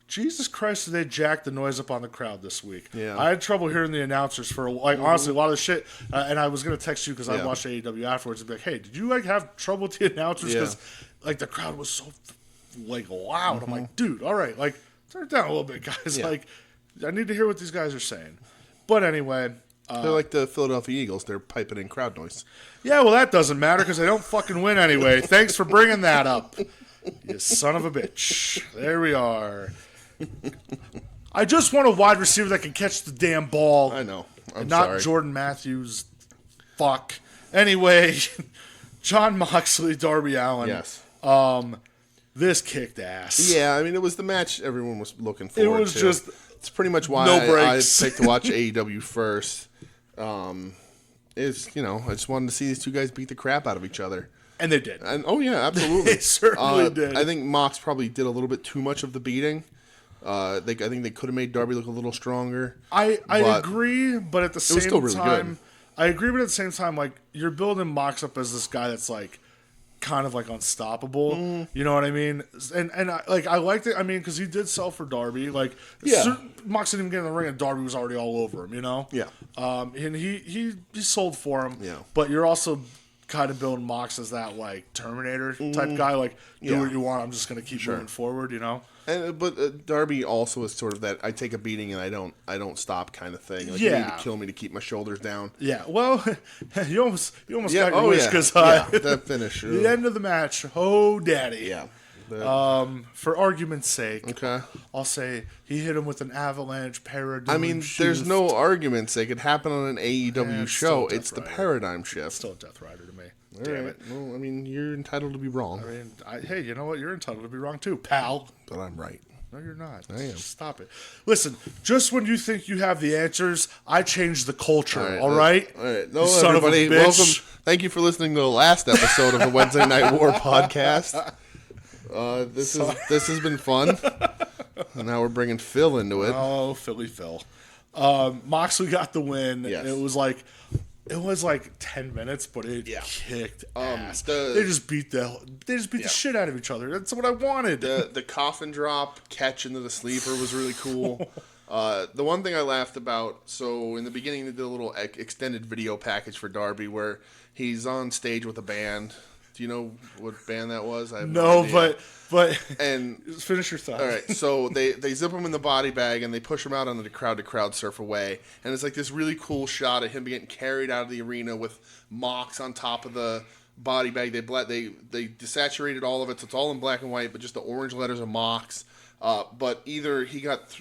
Jesus Christ, did they jack the noise up on the crowd this week. Yeah. I had trouble hearing the announcers for, like, honestly, a lot of the shit, and I was going to text you because I watched AEW afterwards and be like, hey, did you, like, have trouble with the announcers? Because, like, the crowd was so, like, loud. I'm like, dude, all right, like, turn it down a little bit, guys. Yeah. Like, I need to hear what these guys are saying. But anyway... They're like the Philadelphia Eagles. They're piping in crowd noise. Yeah, well, that doesn't matter because they don't fucking win anyway. Thanks for bringing that up, you son of a bitch. There we are. I just want a wide receiver that can catch the damn ball. I know. I'm not sorry. Jordan Matthews. Fuck. Anyway, John Moxley, Darby Allin. Yes. This kicked ass. Yeah, I mean, it was the match everyone was looking forward to. It was just... It's pretty much why no I breaks. picked to watch AEW first. Is, I just wanted to see these two guys beat the crap out of each other. And they did. And oh yeah, absolutely. They certainly did. I think Mox probably did a little bit too much of the beating. I think they could have made Darby look a little stronger. I agree, but at the same still really time, good. I agree, but at the same time, like, you're building Mox up as this guy that's like kind of like unstoppable. You know what I mean? And I liked it. I mean, because he did sell for Darby. Like, Mox didn't even get in the ring, and Darby was already all over him. Yeah. And he sold for him. Yeah. But you're also kind of building Mox as that like Terminator type guy. Like, do what you want. I'm just gonna keep moving forward. But Darby also is sort of that I take a beating and I don't stop kind of thing. Like, you need to kill me to keep my shoulders down. Yeah. Well, you almost got your wish because that finish. The end of the match. Oh, daddy. Yeah. For argument's sake, okay, I'll say he hit him with an avalanche paradigm. I mean, there's no arguments. They could happen on an AEW show. It's the paradigm shift. Still a Death Rider to me. Damn it. Well, I mean, you're entitled to be wrong. I mean, hey, you know what? You're entitled to be wrong too, pal. But I'm right. No, you're not. I am. Just stop it. Listen, just when you think you have the answers, I change the culture. All right. All right. No, son everybody, of a bitch. welcome. Thank you for listening to the last episode of the Wednesday Night War podcast. This has been fun. And now we're bringing Phil into it. Oh, Philly Phil. Moxley got the win. Yes. It was like 10 minutes, but it kicked ass. They They just beat the shit out of each other. That's what I wanted. The coffin drop catch into the sleeper was really cool. The one thing I laughed about, so in the beginning they did a little extended video package for Darby where he's on stage with a band. Do you know what band that was? I have no idea. but and finish your thought. All right, so they zip him in the body bag and they push him out onto the crowd to crowd surf away, and it's like this really cool shot of him getting carried out of the arena with Mox on top of the body bag. They desaturated all of it, so it's all in black and white, but just the orange letters of Mox. But either he got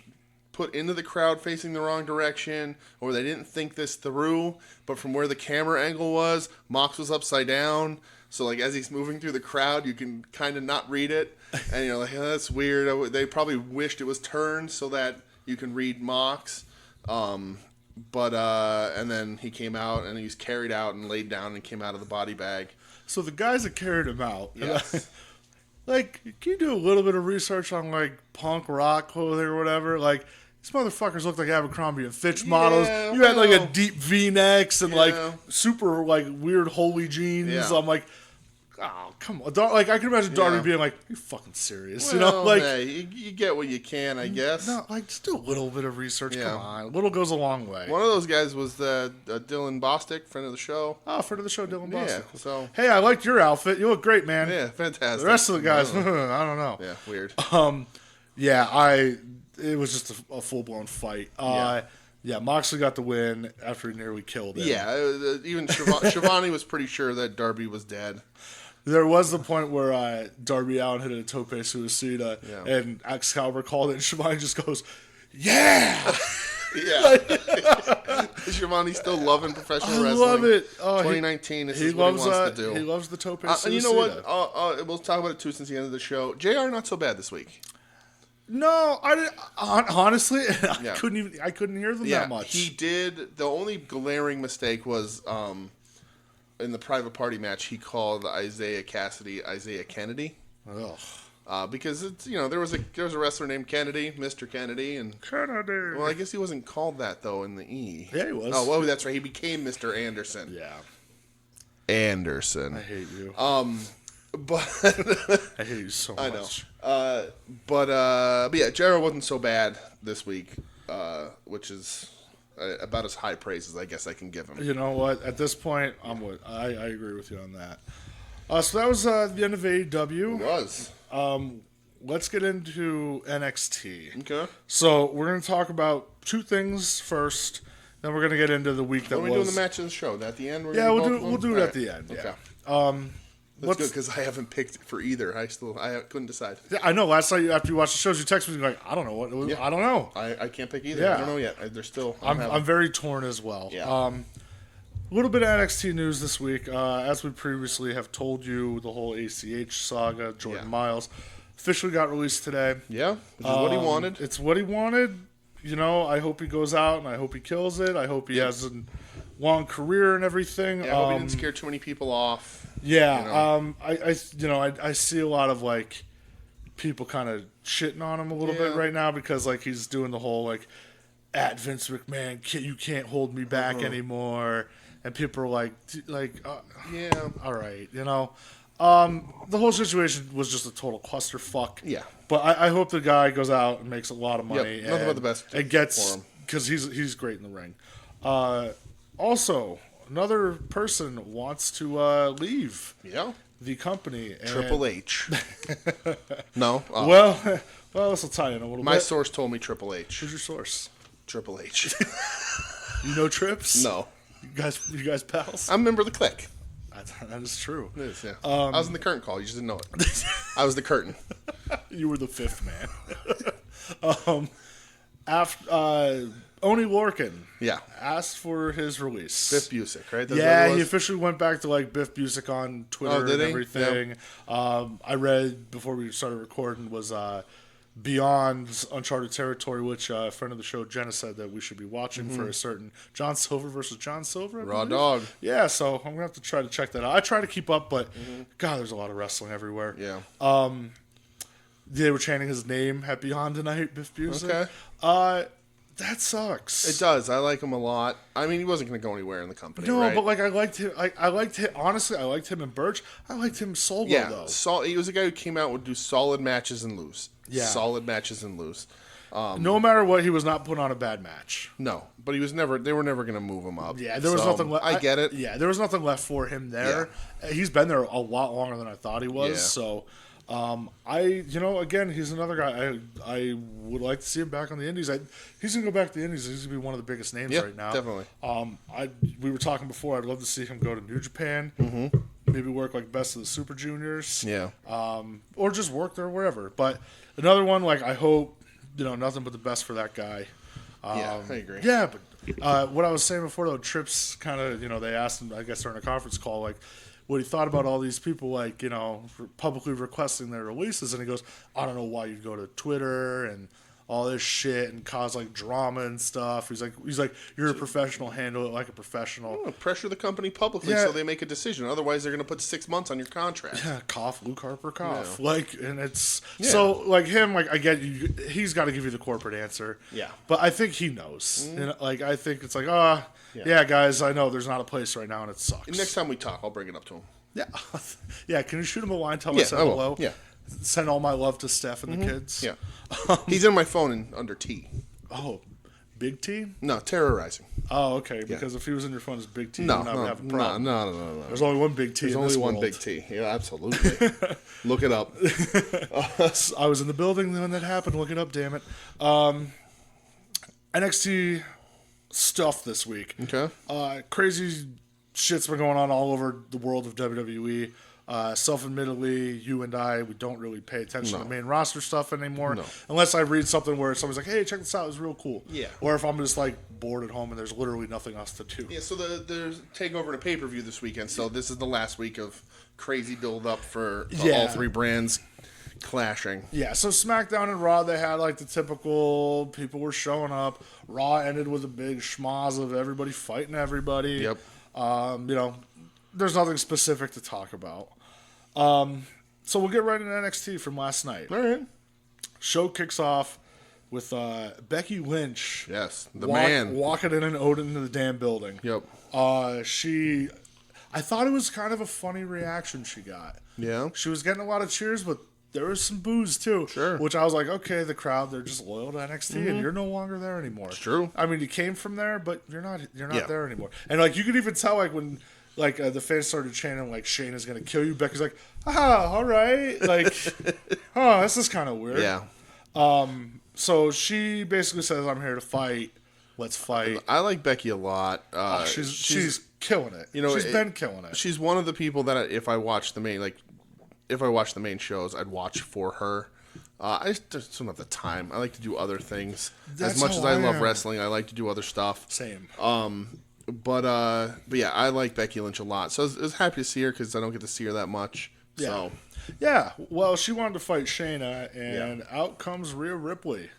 put into the crowd facing the wrong direction, or they didn't think this through. But from where the camera angle was, Mox was upside down. So, like, as he's moving through the crowd, you can kind of not read it. And you're like, oh, that's weird. They probably wished it was turned so that you can read Mox. And then he came out, and he was carried out and laid down and came out of the body bag. So the guys that carried him out, yes. Like, can you do a little bit of research on, like, punk rock clothing or whatever? Like, these motherfuckers look like Abercrombie and Fitch models. You had, like, a deep V-necks and, like, super, like, weird holy jeans. Yeah. I'm like, oh, come on. Like, I can imagine Darby being like, you fucking serious? Well, like, you get what you can, I guess. No, like, just do a little bit of research. Come on. A little goes a long way. One of those guys was Dylan Bostick, friend of the show. Oh, friend of the show, Dylan Bostick. Yeah, so. Hey, I liked your outfit. You look great, man. Yeah, fantastic. The rest of the guys, I don't know. Yeah, weird. It was just a full-blown fight. Moxley got the win after he nearly killed him. Yeah, even Shivani was pretty sure that Darby was dead. There was the point where Darby Allin hit a tope suicida, and Excalibur called it, and Shivani just goes, yeah! Yeah. Shivani's still loving professional wrestling. I love it. 2019, this is what he wants to do. He loves the tope suicida. And you know what? We'll talk about it, too, since the end of the show. JR, not so bad this week. No, I didn't, honestly, Yeah. I couldn't hear them that much. He did. The only glaring mistake was in the private party match. He called Isaiah Kennedy. Ugh. Because it's there was a wrestler named Kennedy, Mr. Kennedy, and Kennedy. well, I guess he wasn't called that though in the E. Yeah, he was. Oh, well, that's right. He became Mr. Anderson. Yeah. Anderson. I hate you. But I hate you so much. I know. But yeah, Jarrett wasn't so bad this week, which is about as high praise as I guess I can give him. You know what? At this point, I agree with you on that. So that was the end of AEW. It was. Let's get into NXT. Okay. So we're going to talk about two things first. Then we're going to get into the week that What was. are we doing the match of the show? At the end? We'll do it All at the end. Okay. Yeah. That's good because I haven't picked for either. I couldn't decide. Yeah, I know. Last night after you watched the shows, you texted me like, I don't know what. Yeah. I don't know. I can't pick either. Yeah. I don't know yet. They're still. I'm very torn as well. Yeah. A little bit of NXT news this week. As we previously have told you, the whole ACH saga, Jordan Miles, officially got released today. Yeah, which is what he wanted. It's what he wanted. I hope he goes out and I hope he kills it. I hope he has a long career and everything. Yeah, I hope he didn't scare too many people off. Yeah, I see a lot of like people kind of shitting on him a little bit right now because like he's doing the whole like at Vince McMahon, you can't hold me back anymore, and people are like Yeah. all right, the whole situation was just a total clusterfuck. Yeah. But I hope the guy goes out and makes a lot of money. Yep, nothing but the best and gets for him. because he's great in the ring. Also, another person wants to leave Yeah. the company. And, Triple H. No. Well, this will tie in a little My bit. source told me Triple H. Who's your source? Triple H. You know Trips? No. You guys pals? I'm a member of the clique. That is true. It is, yeah. I was in the curtain call. You just didn't know it. I was the curtain. You were the fifth man. After Oni Lorcan, asked for his release. Biff Busick, right? He officially went back to like Biff Busick on Twitter and everything. Yep. I read before we started recording was Beyond Uncharted Territory, which a friend of the show, Jenna, said that we should be watching for a certain John Silver versus John Silver. Raw dog. Yeah, so I'm going to have to try to check that out. I try to keep up, but God, there's a lot of wrestling everywhere. Yeah. They were chanting his name at Beyond tonight, Biff Busick. Okay. That sucks. It does. I like him a lot. I mean, he wasn't going to go anywhere in the company. No, right? but like I liked him. Honestly, I liked him in Birch. I liked him solo though. He was a guy who came out and would do solid matches and lose. Yeah. Solid matches and lose. No matter what, he was not put on a bad match. No, but he was never. They were never going to move him up. Yeah, there was nothing left. I get it. Yeah, there was nothing left for him there. Yeah. He's been there a lot longer than I thought he was. Yeah. So, again, he's another guy. I would like to see him back on the Indies. He's gonna go back to the Indies. He's gonna be one of the biggest names right now. Definitely. We were talking before. I'd love to see him go to New Japan. Maybe work like Best of the Super Juniors. Yeah. Or just work there wherever. But another one, like I hope, nothing but the best for that guy. I agree. Yeah, but what I was saying before though, Trips kind of, they asked him, I guess during a conference call, like what he thought about all these people, like, publicly requesting their releases, and he goes, I don't know why you'd go to Twitter and all this shit and cause like drama and stuff. He's like, you're a professional, handle it like a professional. Pressure the company publicly so they make a decision. Otherwise, they're going to put 6 months on your contract. Yeah, cough, Luke Harper, cough. Yeah. And it's so like him. Like I get you, he's got to give you the corporate answer. Yeah, but I think he knows. I think it's like, yeah, guys, I know there's not a place right now and it sucks. And next time we talk, I'll bring it up to him. Yeah, yeah. Can you shoot him a line? Tell him I said hello. Yeah. Send all my love to Steph and the kids. Yeah. He's in my phone under T. Oh, Big T? No, terrorizing. Oh, okay. Because if he was in your phone as Big T, no, you would have a problem. No. There's only one Big T. There's only one Big T. Yeah, absolutely. Look it up. I was in the building when that happened. Look it up, damn it. NXT stuff this week. Okay. Crazy shit's been going on all over the world of WWE. Self-admittedly, you and I, we don't really pay attention to the main roster stuff anymore. Unless I read something where somebody's like, hey, check this out, it's real cool. Yeah. Or if I'm just like bored at home and there's literally nothing else to do. Yeah, so there's TakeOver and a pay-per-view this weekend, so this is the last week of crazy build-up for all three brands clashing. Yeah, so SmackDown and Raw, they had like the typical people were showing up. Raw ended with a big schmoz of everybody fighting everybody. Yep. There's nothing specific to talk about. So we'll get right into NXT from last night. All right. Show kicks off with Becky Lynch. Yes, the man. Walking in and out into the damn building. Yep. I thought it was kind of a funny reaction she got. Yeah. She was getting a lot of cheers, but there was some boos too. Sure. Which I was like, okay, the crowd, they're just loyal to NXT and you're no longer there anymore. It's true. I mean, you came from there, but you're not Yeah. there anymore. And like you could even tell like when the fans started chanting like Shayna's gonna kill you, Becky's like, all right. Like, oh, this is kind of weird. Yeah. So she basically says, I'm here to fight. Let's fight. I like Becky a lot. She's killing it. She's been killing it. She's one of the people that if I watch the main shows, I'd watch for her. I just don't have the time. I like to do other things. That's as much how as I love am. wrestling, I like to do other stuff. Same. But yeah, I like Becky Lynch a lot. So I was happy to see her because I don't get to see her that much. Yeah. So Yeah. Well, she wanted to fight Shayna, and out comes Rhea Ripley.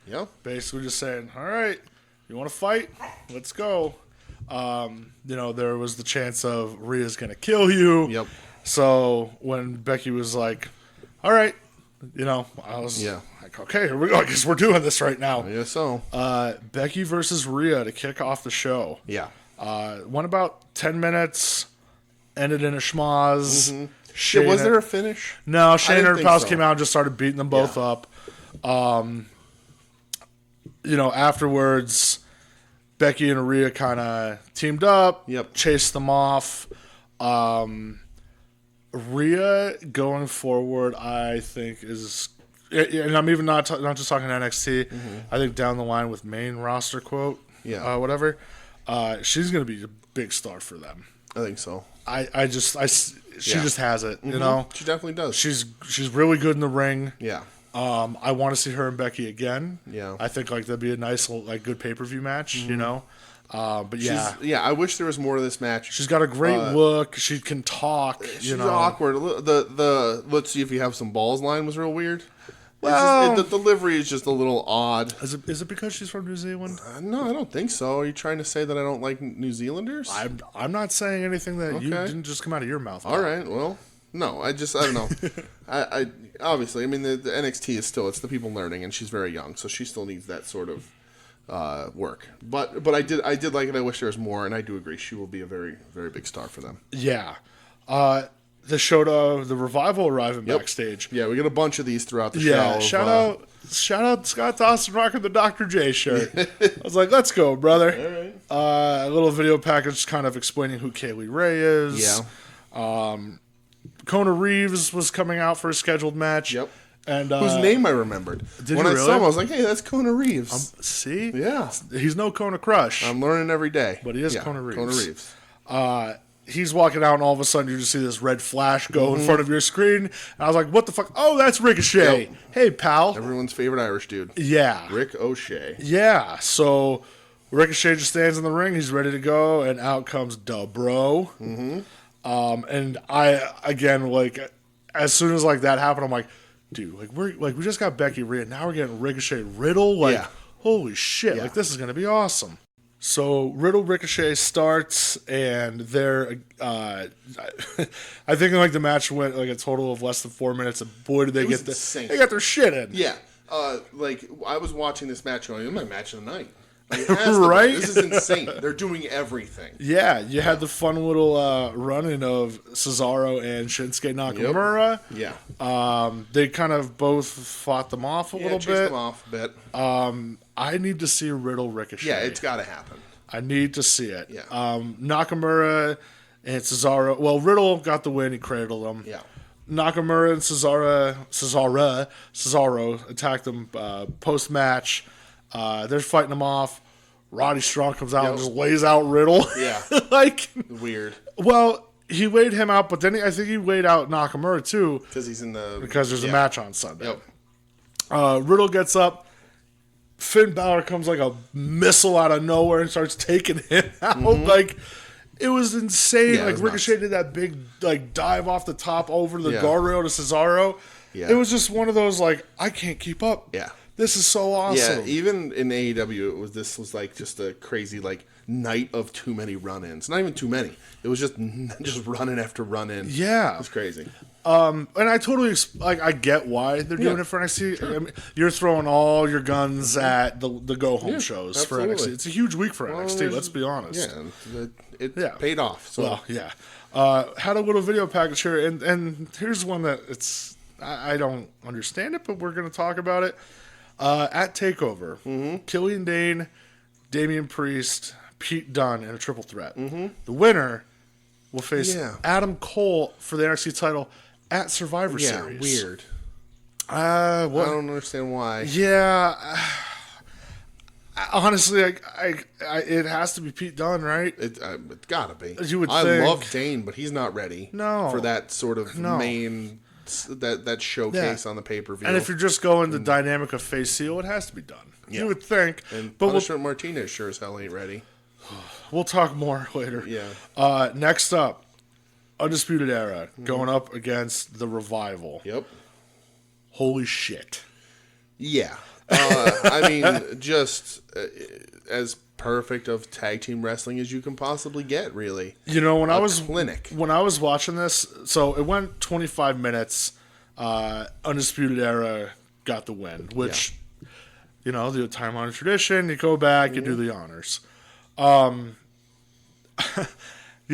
yeah, Basically just saying, all right, you want to fight? Let's go. There was the chance of Rhea's going to kill you. Yep. So when Becky was like, all right, I was like, okay, here we go. I guess we're doing this right now. I guess so. Becky versus Rhea to kick off the show. Yeah. Went about 10 minutes, ended in a schmoz. Mm-hmm. Yeah, was there a finish? No, Shayna and her pals so. came out and just started beating them both up. Afterwards, Becky and Rhea kind of teamed up, chased them off. Rhea going forward, I think is, and I'm even not just talking NXT. Mm-hmm. I think down the line with main roster whatever, she's going to be a big star for them. I think so. She just has it, Mm-hmm. She definitely does. She's really good in the ring. Yeah. I want to see her and Becky again. Yeah. I think that'd be a nice good pay-per-view match, But I wish there was more of this match. She's got a great look. She can talk. She's awkward. The let's see if you have some balls line was real weird. Well, the delivery is just a little odd. Is it because she's from New Zealand? No, I don't think so. Are you trying to say that I don't like New Zealanders? I'm not saying anything that you didn't just come out of your mouth. All right. Well, no. I don't know. I obviously, I mean, the NXT is still, it's the people learning, and she's very young, so she still needs that sort of work. But I did like it. I wish there was more, and I do agree. She will be a very, very big star for them. Yeah. The Revival arriving backstage. Yeah, we get a bunch of these throughout the show. Yeah, shout out Scott Dawson rocking the Dr. J shirt. I was like, let's go, brother. All right. A little video package kind of explaining who Kaylee Ray is. Yeah. Kona Reeves was coming out for a scheduled match. Yep. And whose name I remembered. When I saw him, I was like, hey, that's Kona Reeves. See? Yeah. He's no Kona Crush. I'm learning every day. But he is Kona Reeves. Kona Reeves. He's walking out, and all of a sudden you just see this red flash go in front of your screen. And I was like, what the fuck? Oh, that's Ricochet. Yep. Hey, pal. Everyone's favorite Irish dude. Yeah. Rick O'Shea. Yeah. So Ricochet just stands in the ring. He's ready to go, and out comes Da Bro. Mm-hmm. And I, again, as soon as that happened, I'm like, dude, we just got Becky Rhea. Now we're getting Ricochet Riddle. Holy shit. Yeah. This is going to be awesome. So Riddle Ricochet starts, and they're I think the match went a total of less than 4 minutes, and boy did they get they got their shit in. Yeah. I was watching this match going, this is my match of the night. Right? This is insane. They're doing everything. Yeah, you had the fun little run-in of Cesaro and Shinsuke Nakamura. Yep. Yeah. They kind of both fought them off a little bit. Them off a bit. I need to see Riddle Ricochet. Yeah, it's got to happen. I need to see it. Yeah. Nakamura and Cesaro. Well, Riddle got the win. He cradled him. Yeah. Nakamura and Cesaro attacked them post-match. They're fighting them off. Roddy Strong comes out and just lays out Riddle. Yeah. Weird. Well, he laid him out, but then I think he laid out Nakamura too. Because there's a match on Sunday. Yep. Riddle gets up. Finn Balor comes like a missile out of nowhere and starts taking him out. Mm-hmm. It was insane. Yeah, it was Ricochet did that big dive off the top over the guardrail to Cesaro. Yeah. It was just one of those, like, I can't keep up. Yeah. This is so awesome. Yeah, even in AEW, this was like just a crazy like night of too many run-ins. Not even too many. It was just run-in after run-in. Yeah. It was crazy. And I totally I get why they're doing it for NXT. Sure. I mean, you're throwing all your guns at the go home shows absolutely. for NXT. It's a huge week for NXT. Let's be honest. Yeah, it paid off. So. Well, yeah. Had a little video package here, and here's one that I don't understand it, but we're going to talk about it. At TakeOver, Killian Dane, Damian Priest, Pete Dunne in a triple threat. The winner will face Adam Cole for the NXT title at Survivor Series. Weird. I don't understand why. Yeah. Honestly, it has to be Pete Dunne, right? It's gotta be. You would I think. love Dane, but he's not ready for that sort of main that showcase on the pay-per-view. And if you're just going the dynamic of face heel, it has to be done. You would think. And but Punishment Martinez sure as hell ain't ready. We'll talk more later. Yeah. Next up, Undisputed Era going up against the Revival. Yep. Holy shit. Yeah. I mean, just as perfect of tag team wrestling as you can possibly get, really. You know, when I was watching this, so it went 25 minutes. Undisputed Era got the win, which, you know, the time-honored tradition. You go back, you do the honors. You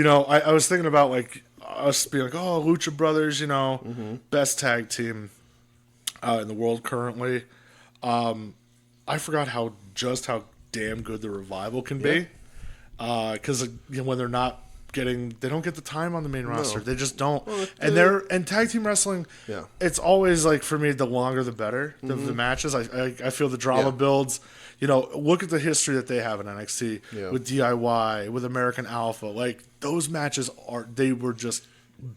know, I was thinking about like us being like, oh, Lucha Brothers, you know, best tag team in the world currently. I forgot how damn good the Revival can be, because you know, when they're not they don't get the time on the main roster. They just don't. Well, and tag team wrestling, it's always like, for me, the longer the better the matches. I feel the drama builds. You know, look at the history that they have in NXT with DIY, with American Alpha. Like, those matches were just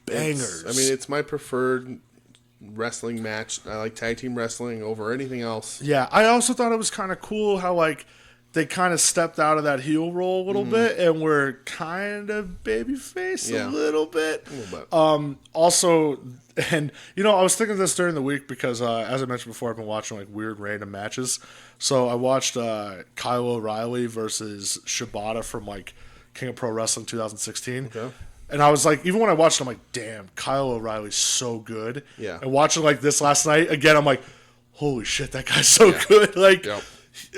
bangers. It's my preferred wrestling match. I like tag team wrestling over anything else. Yeah, I also thought it was kind of cool how like they kind of stepped out of that heel role a little bit and were kind of babyface a little bit. Also, and you know, I was thinking of this during the week because as I mentioned before, I've been watching like weird random matches. So I watched Kyle O'Reilly versus Shibata from like King of Pro Wrestling 2016. Okay. And I was like, even when I watched it, I'm like, damn, Kyle O'Reilly's so good. Yeah. And watching like this last night, again, I'm like, holy shit, that guy's so good. Like,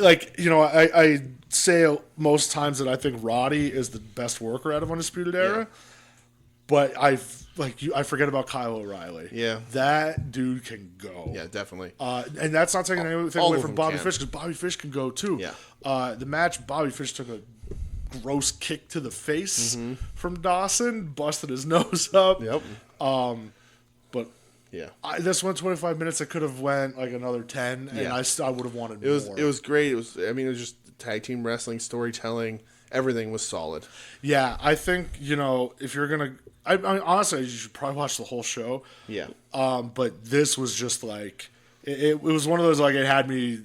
like, you know, I say most times that I think Roddy is the best worker out of Undisputed Era. But I forget about Kyle O'Reilly. Yeah. That dude can go. Yeah, definitely. And that's not taking anything away from Bobby Fish, because Bobby Fish can go too. Yeah. The match, Bobby Fish took a gross kick to the face from Dawson, busted his nose up. Yep. But this went 25 minutes. It could have went like another 10, and I would have wanted more. It was great. It was just tag team wrestling, storytelling. Everything was solid. Yeah, I think, you know, if you're gonna, I mean, honestly, you should probably watch the whole show. Yeah. But this was just like. It was one of those, like, it had me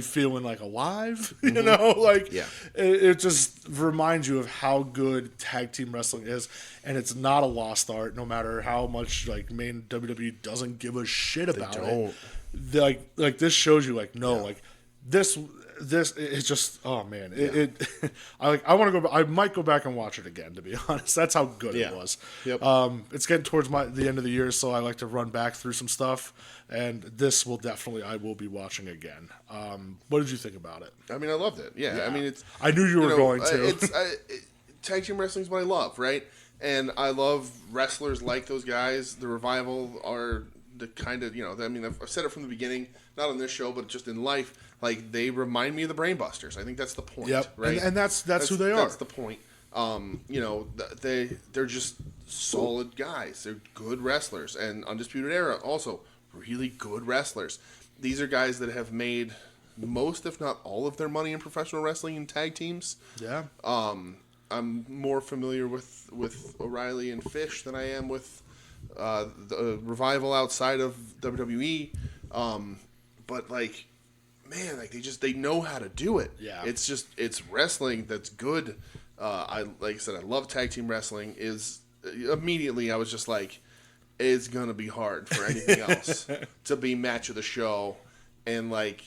feeling like alive, you know, like it just reminds you of how good tag team wrestling is, and it's not a lost art, no matter how much like main WWE doesn't give a shit about it. Like this shows you like like this it's just, oh man, I want to go. I might go back and watch it again, to be honest. That's how good it was. Yep. It's getting towards the end of the year, so I like to run back through some stuff. And this I will be watching again. What did you think about it? I mean, I loved it. Yeah. I mean, I knew you were going to. Tag team wrestling is what I love, right? And I love wrestlers like those guys. The Revival are the kind of, you know, I mean, I've said it from the beginning, not on this show, but just in life. Like, they remind me of the Brainbusters. I think that's the point. Yep. Right. And that's who they are. That's the point. You know, they're just solid guys. They're good wrestlers. And Undisputed Era also really good wrestlers. These are guys that have made most, if not all, of their money in professional wrestling in tag teams. Yeah. I'm more familiar with O'Reilly and Fish than I am with the Revival outside of WWE. But like, man, like they know how to do it. Yeah. It's wrestling that's good. Like I said, I love tag team wrestling. Immediately I was just like, is gonna be hard for anything else to be match of the show. And like,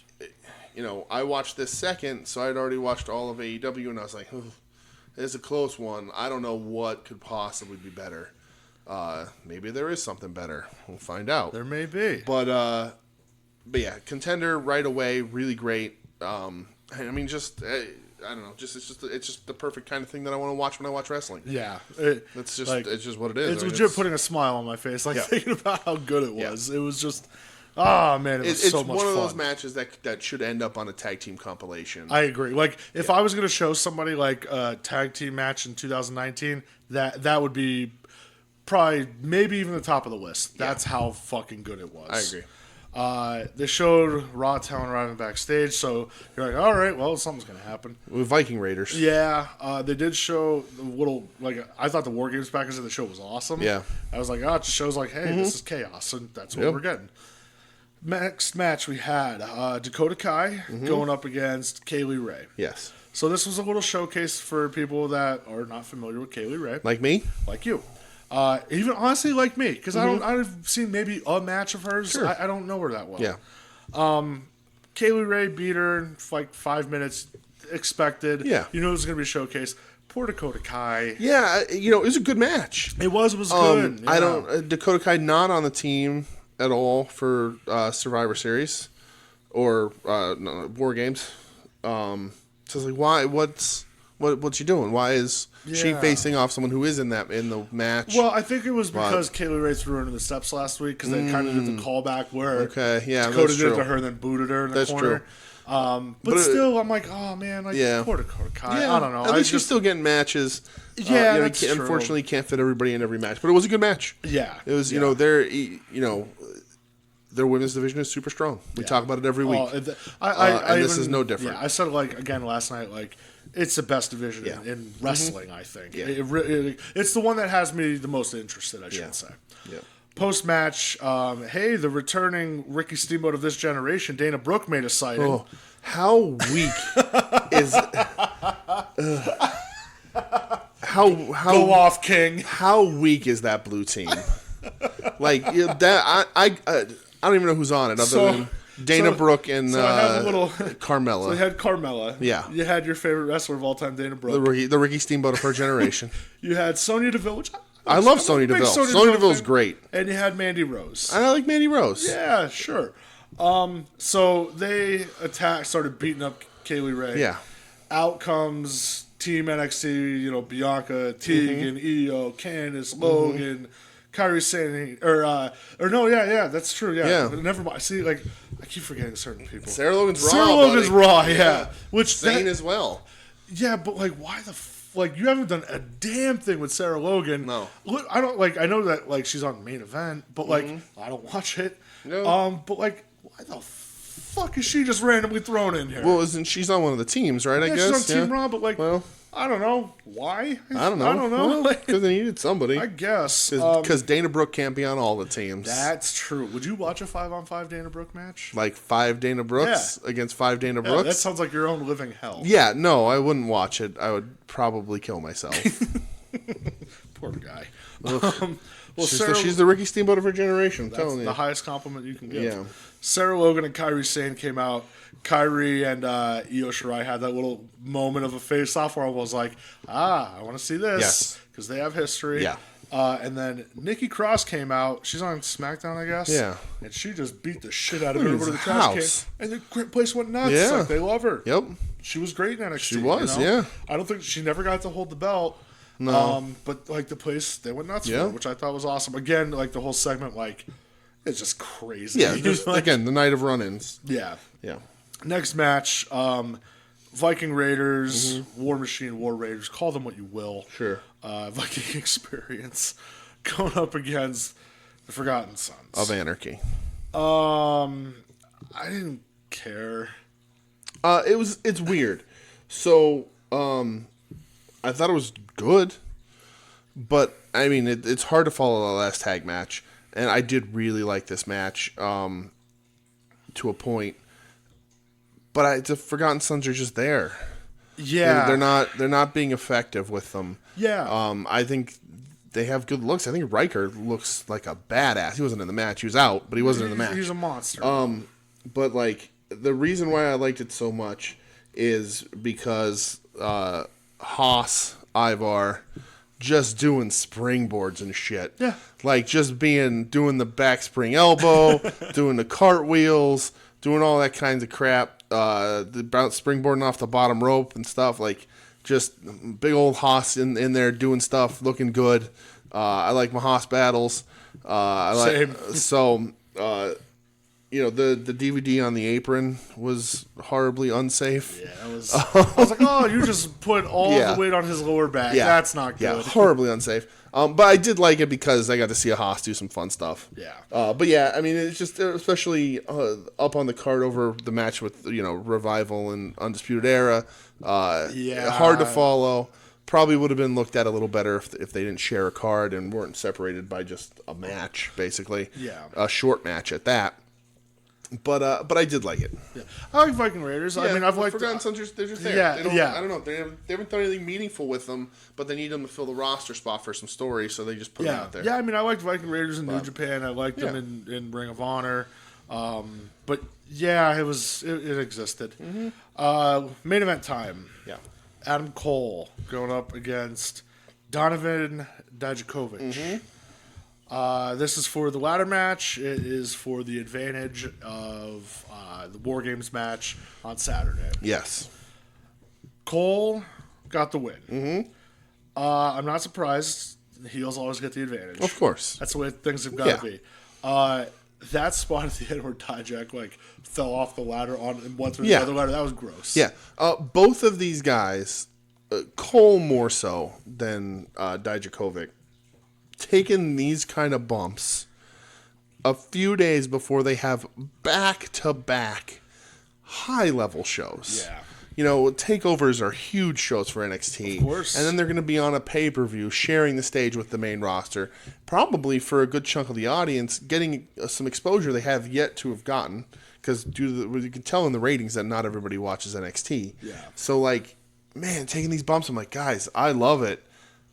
I watched this second, so I'd already watched all of AEW, and I was like, it's a close one. I don't know what could possibly be better. Maybe there is something better. We'll find out. There may be. But yeah, Contender right away, really great. I mean, I don't know. It's just the perfect kind of thing that I want to watch when I watch wrestling. Yeah, it's just what it is. It's legit putting a smile on my face, thinking about how good it was. Yeah. It was just, man, it's so much fun. It's one of those matches that should end up on a tag team compilation. I agree. Like if I was going to show somebody like a tag team match in 2019, that would be probably maybe even the top of the list. That's how fucking good it was. I agree. They showed Raw talent arriving backstage, so you're like, all right, well, something's going to happen. With Viking Raiders. Yeah, they did show the little, I thought the War Games package of the show was awesome. Yeah. I was like, it just shows hey, this is chaos, and that's what we're getting. Next match we had Dakota Kai going up against Kaylee Ray. Yes. So this was a little showcase for people that are not familiar with Kaylee Ray. Like me? Like you. Even honestly, like me, because I've seen maybe a match of hers. Sure. I don't know her that well. Yeah. Kaylee Ray beat her in 5 minutes, expected. Yeah. It was going to be a showcase. Poor Dakota Kai. Yeah, it was a good match. It was good. Yeah. I don't Dakota Kai not on the team at all for Survivor Series or War Games. So it's like, why? What's she doing? Why is she facing off someone who is in the match? Well, I think it was because Kaylee Ray threw her into the steps last week because they kind of did the callback where Dakota did it to her and then booted her in the corner. True. But still, I'm like, oh man, poor Dakota Kai. I don't know. At least she's still getting matches. Yeah, that's true. Unfortunately, can't fit everybody in every match, but it was a good match. Yeah, it was. Their women's division is super strong. We talk about it every week. And this is no different. Yeah, I said it again last night. It's the best division in wrestling. I think it's the one that has me the most interested. I should say. Yeah. Post match, the returning Ricky Steamboat of this generation, Dana Brooke, made a sighting. Oh, how weak is? How go off, King? How weak is that blue team? I don't even know who's on it other than Dana Brooke and Carmella. So you had Carmella. Yeah. You had your favorite wrestler of all time, Dana Brooke. The Ricky Steamboat of her generation. You had Sonya Deville, which I love Sonya Deville. Sonya Deville's great. And you had Mandy Rose. I like Mandy Rose. Yeah, sure. So they started beating up Kaylee Ray. Yeah. Out comes Team NXT, Bianca, Tegan, Io, Candice, Logan, Kairi Sane, that's true, yeah. Never mind. See, I keep forgetting certain people. Sarah Logan's Raw, yeah. Which Sane as well. Yeah, but why the you haven't done a damn thing with Sarah Logan. No. Look, I don't I know that she's on Main Event, but I don't watch it. No. But why the fuck is she just randomly thrown in here? Well, isn't she's on one of the teams, right? I guess she's on Team Raw, but I don't know why. I don't know. Because they needed somebody. I guess because Dana Brooke can't be on all the teams. That's true. Would you watch a 5-on-5 Dana Brooke match? 5 Dana Brooks against 5 Dana Brooks? That sounds like your own living hell. Yeah, no, I wouldn't watch it. I would probably kill myself. Poor guy. She's the Ricky Steamboat of her generation. I'm telling you. The highest compliment you can give. Yeah. Sarah Logan and Kairi Sane came out. Kairi and Io Shirai had that little moment of a face-off where I was like, I want to see this because they have history. Yeah. And then Nikki Cross came out. She's on SmackDown, I guess. Yeah. And she just beat the shit out of everybody to the trash can. And the place went nuts. Yeah. They love her. Yep. She was great in NXT. She was, yeah. I don't think she never got to hold the belt. No. But the place, they went nuts for her, which I thought was awesome. Again, the whole segment, it's just crazy. Yeah, just, again, the night of run-ins. Yeah. Yeah. Next match, Viking Raiders, War Machine, War Raiders, call them what you will. Sure. Viking Experience going up against the Forgotten Sons. Of Anarchy. I didn't care. It's weird. So, I thought it was good, but, I mean, it's hard to follow the last tag match, and I did really like this match, to a point. But the Forgotten Sons are just there. Yeah, they're not being effective with them. Yeah, I think they have good looks. I think Riker looks like a badass. He wasn't in the match. He was out, but he wasn't in the match. He's a monster. But like the reason why I liked it so much is because Haas, Ivar, just doing springboards and shit. Yeah. Like just doing the back spring elbow, doing the cartwheels, doing all that kinds of crap. About springboarding off the bottom rope and stuff. Like just big old Haas in there doing stuff, looking good. I like my Haas battles. Same. So. The DVD on the apron was horribly unsafe. Yeah, I was like, oh, you just put all the weight on his lower back. Yeah. That's not good. Yeah, horribly unsafe. But I did like it because I got to see a Haas do some fun stuff. Yeah. But yeah, I mean, it's just, especially up on the card over the match with, Revival and Undisputed Era. Hard to follow. Probably would have been looked at a little better if they didn't share a card and weren't separated by just a match, basically. Yeah. A short match at that. But I did like it. Yeah. I like Viking Raiders. Yeah, I mean, I've liked Forgotten Sons. They're just there. I don't know. They haven't done anything meaningful with them, but they need them to fill the roster spot for some stories, so they just put them out there. Yeah, I mean, I liked Viking Raiders in New Japan. I liked them in Ring of Honor. But yeah, it existed. Mm-hmm. Main event time. Yeah. Adam Cole going up against Donovan Dijakovic. Mm-hmm. This is for the ladder match. It is for the advantage of the War Games match on Saturday. Yes. Cole got the win. Mm-hmm. I'm not surprised. Heels always get the advantage. Of course. That's the way things have got to be. That spot at the end where Dijak fell off the ladder and went through the other ladder, that was gross. Yeah. Both of these guys, Cole more so than Dijakovic, taken these kind of bumps a few days before they have back-to-back high-level shows. Yeah. Takeovers are huge shows for NXT. Of course. And then they're going to be on a pay-per-view, sharing the stage with the main roster. Probably for a good chunk of the audience, getting some exposure they have yet to have gotten. Because you can tell in the ratings that not everybody watches NXT. Yeah. So, taking these bumps, I'm like, guys, I love it.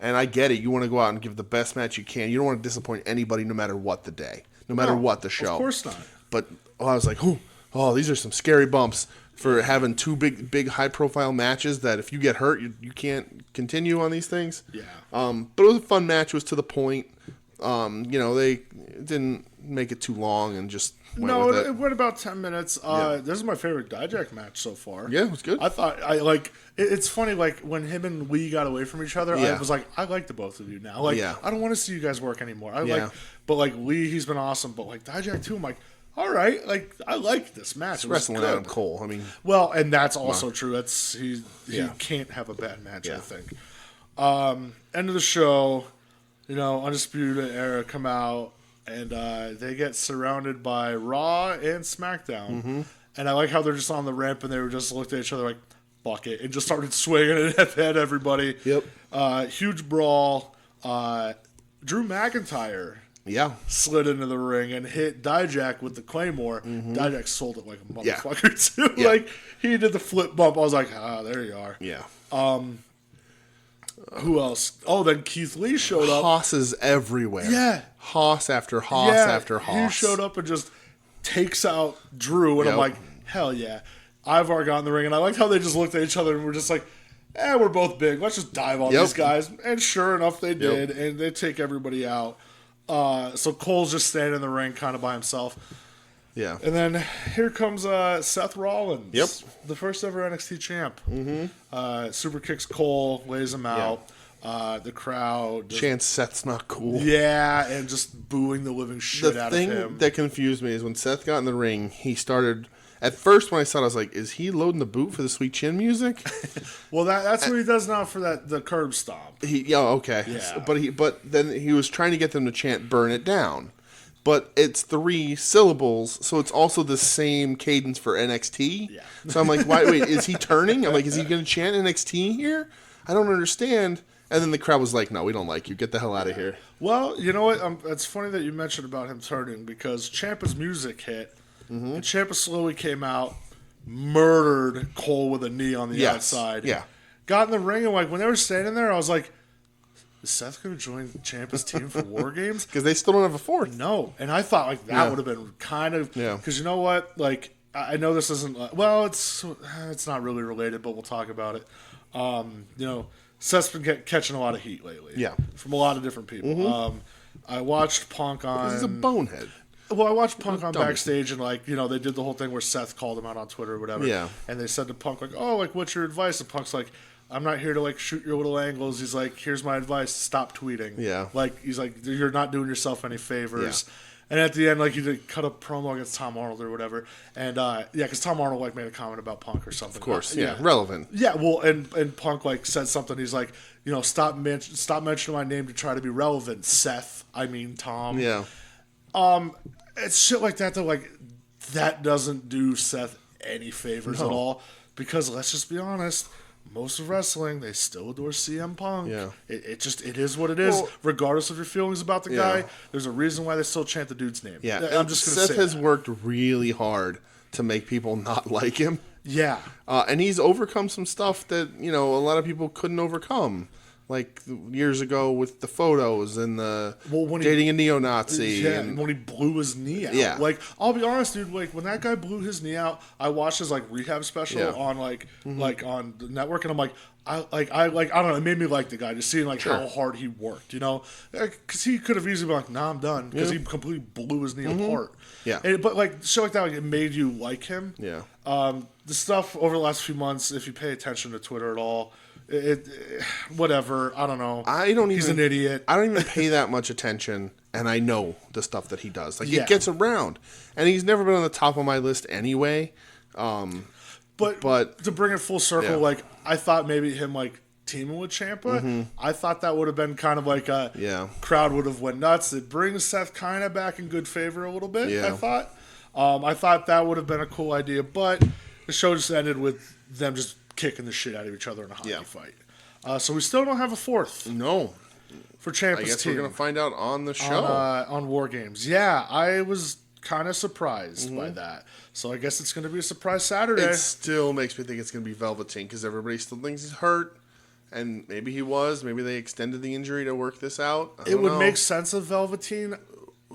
And I get it. You want to go out and give the best match you can. You don't want to disappoint anybody no matter what the day. No matter what the show. Of course not. But I was like, these are some scary bumps for having two big high-profile matches that if you get hurt, you can't continue on these things. Yeah. But it was a fun match. It was to the point. They didn't make it too long and just went with it. It went about 10 minutes. This is my favorite Dijak match so far. Yeah, it was good. I thought, it's funny, when him and Lee got away from each other, I was like, I like the both of you now. I don't want to see you guys work anymore. But Lee, he's been awesome. But Dijak too, I'm like, all right, I like this match. It's wrestling Adam Cole. I mean, well, and that's also true. That's he can't have a bad match. I think. End of the show, Undisputed Era come out and they get surrounded by Raw and SmackDown. Mm-hmm. And I like how they're just on the ramp and they were just looked at each other like, fuck it, and just started swinging it at everybody. Yep. Huge brawl. Drew McIntyre. Yeah. Slid into the ring and hit Dijak with the Claymore. Mm-hmm. Dijak sold it like a motherfucker, too. Yeah. He did the flip bump. I was like, there you are. Yeah. Who else? Oh, then Keith Lee showed up. Hosses everywhere. Yeah. Hoss after Hoss after Hoss. He showed up and just takes out Drew, and I'm like, hell yeah. Ivar got in the ring, and I liked how they just looked at each other and were just like, we're both big. Let's just dive on these guys. And sure enough, they did, and they take everybody out. So Cole's just standing in the ring kind of by himself. Yeah. And then here comes Seth Rollins. Yep. The first ever NXT champ. Mm-hmm. Super kicks Cole, lays him out. The crowd. Chance Seth's not cool. Yeah, and just booing the living shit out of him. The thing that confused me is when Seth got in the ring, he started... At first, when I saw it, I was like, is he loading the boot for the Sweet Chin music? Well, that's what he does now for the curb stomp. Okay. Yeah. But then he was trying to get them to chant "Burn It Down," but it's 3 syllables, so it's also the same cadence for NXT. Yeah. So I'm like, wait, is he turning? I'm like, is he going to chant NXT here? I don't understand. And then the crowd was like, no, we don't like you. Get the hell out of here. Well, you know what? It's funny that you mentioned about him turning because Ciampa's music hit. Mm-hmm. And Ciampa slowly came out, murdered Cole with a knee on the outside. Yeah. Got in the ring, and when they were standing there, I was like, is Seth going to join Ciampa's team for War Games? Because they still don't have a fourth. No. And I thought like that would have been kind of, because you know what? Like, I know this isn't, well, it's not really related, but we'll talk about it. You know, Seth's been catching a lot of heat lately. Yeah. From a lot of different people. I watched Punk on... He's a bonehead. Well, I watched Punk on backstage, and like, you know, they did the whole thing where Seth called him out on Twitter or whatever. Yeah. And they said to Punk, like, oh, like, what's your advice? And Punk's like, I'm not here to like shoot your little angles. He's like, here's my advice: stop tweeting. Yeah. Like, he's like, you're not doing yourself any favors. Yeah. And at the end, like, he did cut a promo against Tom Arnold or whatever. And because Tom Arnold like made a comment about Punk or something. Of course, relevant. Yeah, well, and Punk like said something. He's like, you know, stop mentioning my name to try to be relevant, Seth. I mean Tom. Yeah. It's shit like that, though. Like, that doesn't do Seth any favors at all. Because let's just be honest, most of wrestling, they still adore CM Punk. Yeah. It is what it is. Well, regardless of your feelings about the guy, there's a reason why they still chant the dude's name. Yeah. I'm just going to say Seth has worked really hard to make people not like him. Yeah. And he's overcome some stuff that, you know, a lot of people couldn't overcome. Like years ago with the photos and the dating a neo-Nazi. Yeah, and when he blew his knee out. Yeah. Like, I'll be honest, dude, like, when that guy blew his knee out, I watched his, like, rehab special on, like, on the network, and I'm like, I don't know, it made me like the guy, just seeing, like, how hard he worked, you know? Because he could have easily been like, nah, I'm done, because he completely blew his knee apart. Yeah. But, like, shit like that, like, it made you like him. Yeah. The stuff over the last few months, if you pay attention to Twitter at all, whatever. I don't know. He's an idiot. I don't even pay that much attention, and I know the stuff that he does. Like, it gets around, and he's never been on the top of my list anyway. But to bring it full circle, like, I thought maybe him like teaming with Ciampa, I thought that would have been kind of like a crowd would have went nuts. It brings Seth kind of back in good favor a little bit. I thought that would have been a cool idea, but the show just ended with them just kicking the shit out of each other in a hockey fight. So we still don't have a fourth. No. For Ciampa's team. I guess we're going to find out on the show. On War Games. Yeah, I was kind of surprised by that. So I guess it's going to be a surprise Saturday. It still makes me think it's going to be Velveteen because everybody still thinks he's hurt. And maybe he was. Maybe they extended the injury to work this out. It would make sense of Velveteen.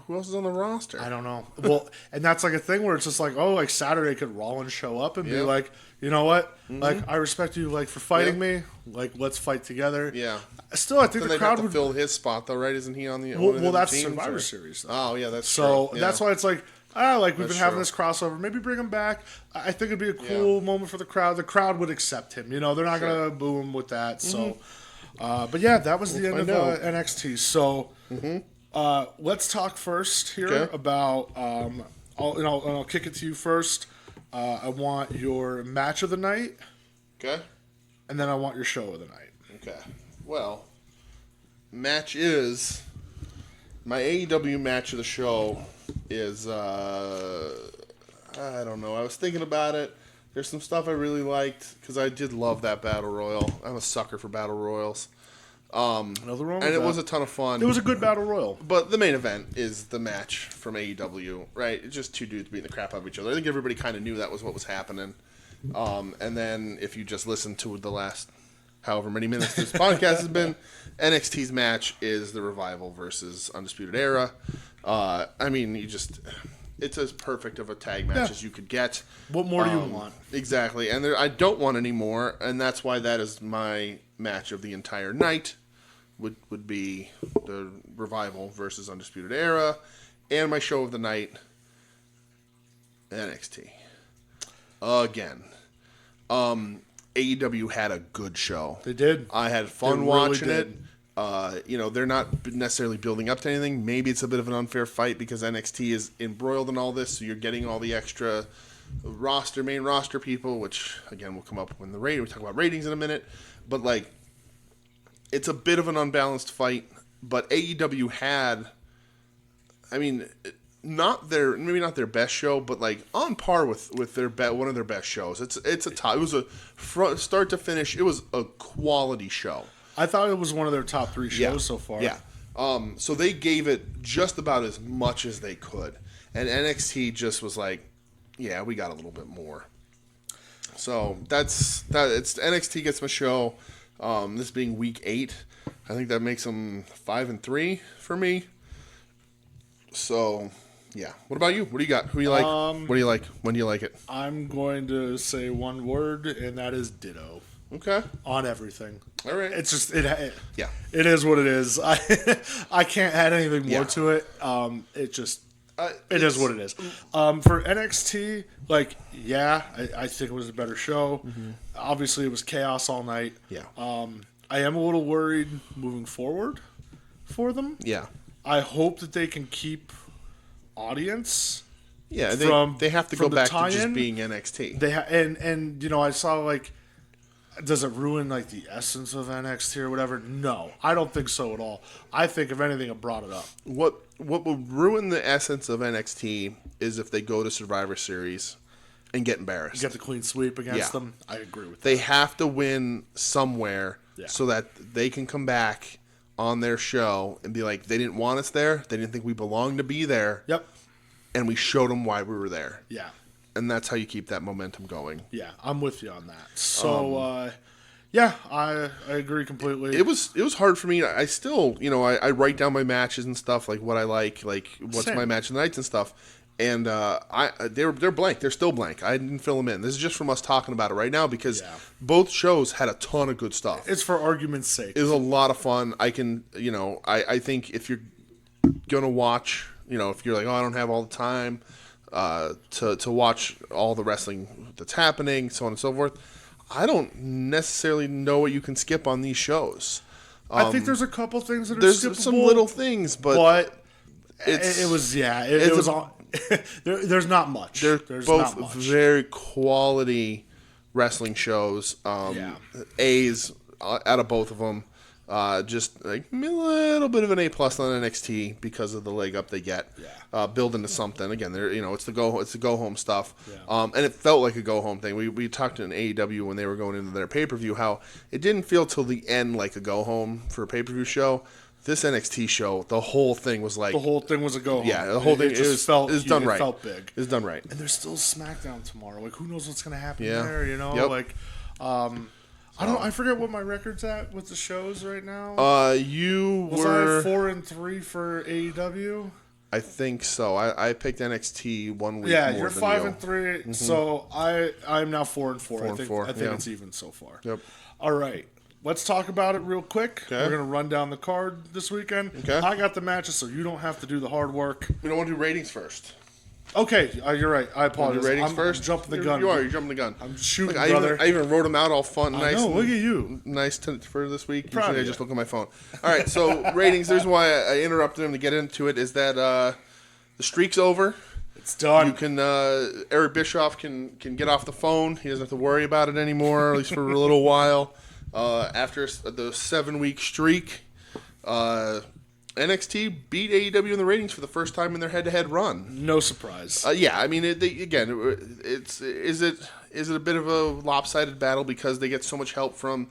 Who else is on the roster? I don't know. Well, and that's like a thing where it's just like, oh, like Saturday could Rollins show up and be like, you know what? Like, I respect you, like, for fighting me. Like, let's fight together. Yeah. Still, I think the crowd would fill his spot though, right? Isn't he on the? Well, that's Survivor Series. Though. Oh yeah, that's so true. that's why it's like, we've been having this crossover. Maybe bring him back. I think it'd be a cool moment for the crowd. The crowd would accept him. You know, they're not gonna boo him with that. So, but yeah, that was the end of NXT. So. Let's talk first here about. I'll kick it to you first. I want your match of the night. Okay. And then I want your show of the night. Okay. Well, match is my AEW match of the show is I don't know. I was thinking about it. There's some stuff I really liked because I did love that battle royal. I'm a sucker for battle royals. Another wrong. And it was a ton of fun. It was a good battle royal. But the main event is the match from AEW, right? It's just two dudes beating the crap out of each other. I think everybody kind of knew that was what was happening. And then if you just listen to the last however many minutes this podcast has been, NXT's match is the Revival versus Undisputed Era. I mean, it's as perfect of a tag match as you could get. What more do you want? Exactly. And I don't want any more, and that's why that is my match of the entire night. Would be the Revival versus Undisputed Era, and my show of the night, NXT. Again. AEW had a good show. They did. I had fun watching it. They're not necessarily building up to anything. Maybe it's a bit of an unfair fight because NXT is embroiled in all this, so you're getting all the extra main roster people, which, again, will come up when we talk about ratings in a minute. But, like, it's a bit of an unbalanced fight, but AEW had, maybe not their best show, but like on par with one of their best shows. It was a start to finish. It was a quality show. I thought it was one of their top 3 shows so far. Yeah. So they gave it just about as much as they could, and NXT just was like, yeah, we got a little bit more. So that's that. It's NXT gets my show. This being week 8, I think that makes them 5-3 for me. So, yeah. What about you? What do you got? Who do you like? What do you like? When do you like it? I'm going to say one word, and that is ditto. Okay. On everything. All right. It's just yeah. It is what it is. I can't add anything more to it. It just it is what it is. For NXT, like I think it was a better show. Mm-hmm. Obviously, it was chaos all night. Yeah. I am a little worried moving forward for them. Yeah. I hope that they can keep audience. Yeah, they have to go back to just being NXT. And I saw like. Does it ruin like the essence of NXT or whatever? No, I don't think so at all. I think if anything, it brought it up. What would ruin the essence of NXT is if they go to Survivor Series and get embarrassed. Get the clean sweep against them. I agree with that. They have to win somewhere so that they can come back on their show and be like, they didn't want us there. They didn't think we belonged to be there. Yep. And we showed them why we were there. Yeah. And that's how you keep that momentum going. Yeah, I'm with you on that. So, I agree completely. It was hard for me. I still, I write down my matches and stuff, like what I like what's my match of the nights and stuff. And they're blank. They're still blank. I didn't fill them in. This is just from us talking about it right now because both shows had a ton of good stuff. It's for argument's sake. It was a lot of fun. I can, I think if you're gonna watch, if you're like, oh, I don't have all the time. To watch all the wrestling that's happening, so on and so forth. I don't necessarily know what you can skip on these shows. I think there's a couple things that are there's skippable. Some little things, but it was all. There's not much. There's both not much. Very quality wrestling shows. A's out of both of them. Just like a little bit of an A+ on NXT because of the leg up they get. Building to something again. There, it's the go home stuff. And it felt like a go home thing. We talked in AEW when they were going into their pay-per-view how it didn't feel till the end like a go home for a pay-per-view show. This NXT show, the whole thing was like the whole thing was a go home. Yeah, the whole thing is done right. It felt big. It's done right. And there's still SmackDown tomorrow. Like who knows what's gonna happen there? Yep. I forget what my record's at with the shows right now. I 4-3 for AEW? I think so. I picked NXT 1 week. Yeah, more you're than 5-3. Mm-hmm. So I'm now 4-4. I think yeah. it's even so far. Yep. All right. Let's talk about it real quick. Okay. We're going to run down the card this weekend. Okay. I got the matches, so you don't have to do the hard work. We don't want to do ratings first. Okay, you're right. I apologize. Ratings first? I'm jumping the gun. You're jumping the gun. I'm shooting, brother. I even wrote them out all fun, nice. No, look at you. Nice for this week. Proud Usually of I just look at my phone. All right, so ratings. There's why I interrupted him to get into it. Is that the streak's over? It's done. You can Eric Bischoff can get off the phone. He doesn't have to worry about it anymore, at least for a little while. After the 7-week streak, NXT beat AEW in the ratings for the first time in their head-to-head run. No surprise. Yeah, I mean, is it a bit of a lopsided battle because they get so much help from,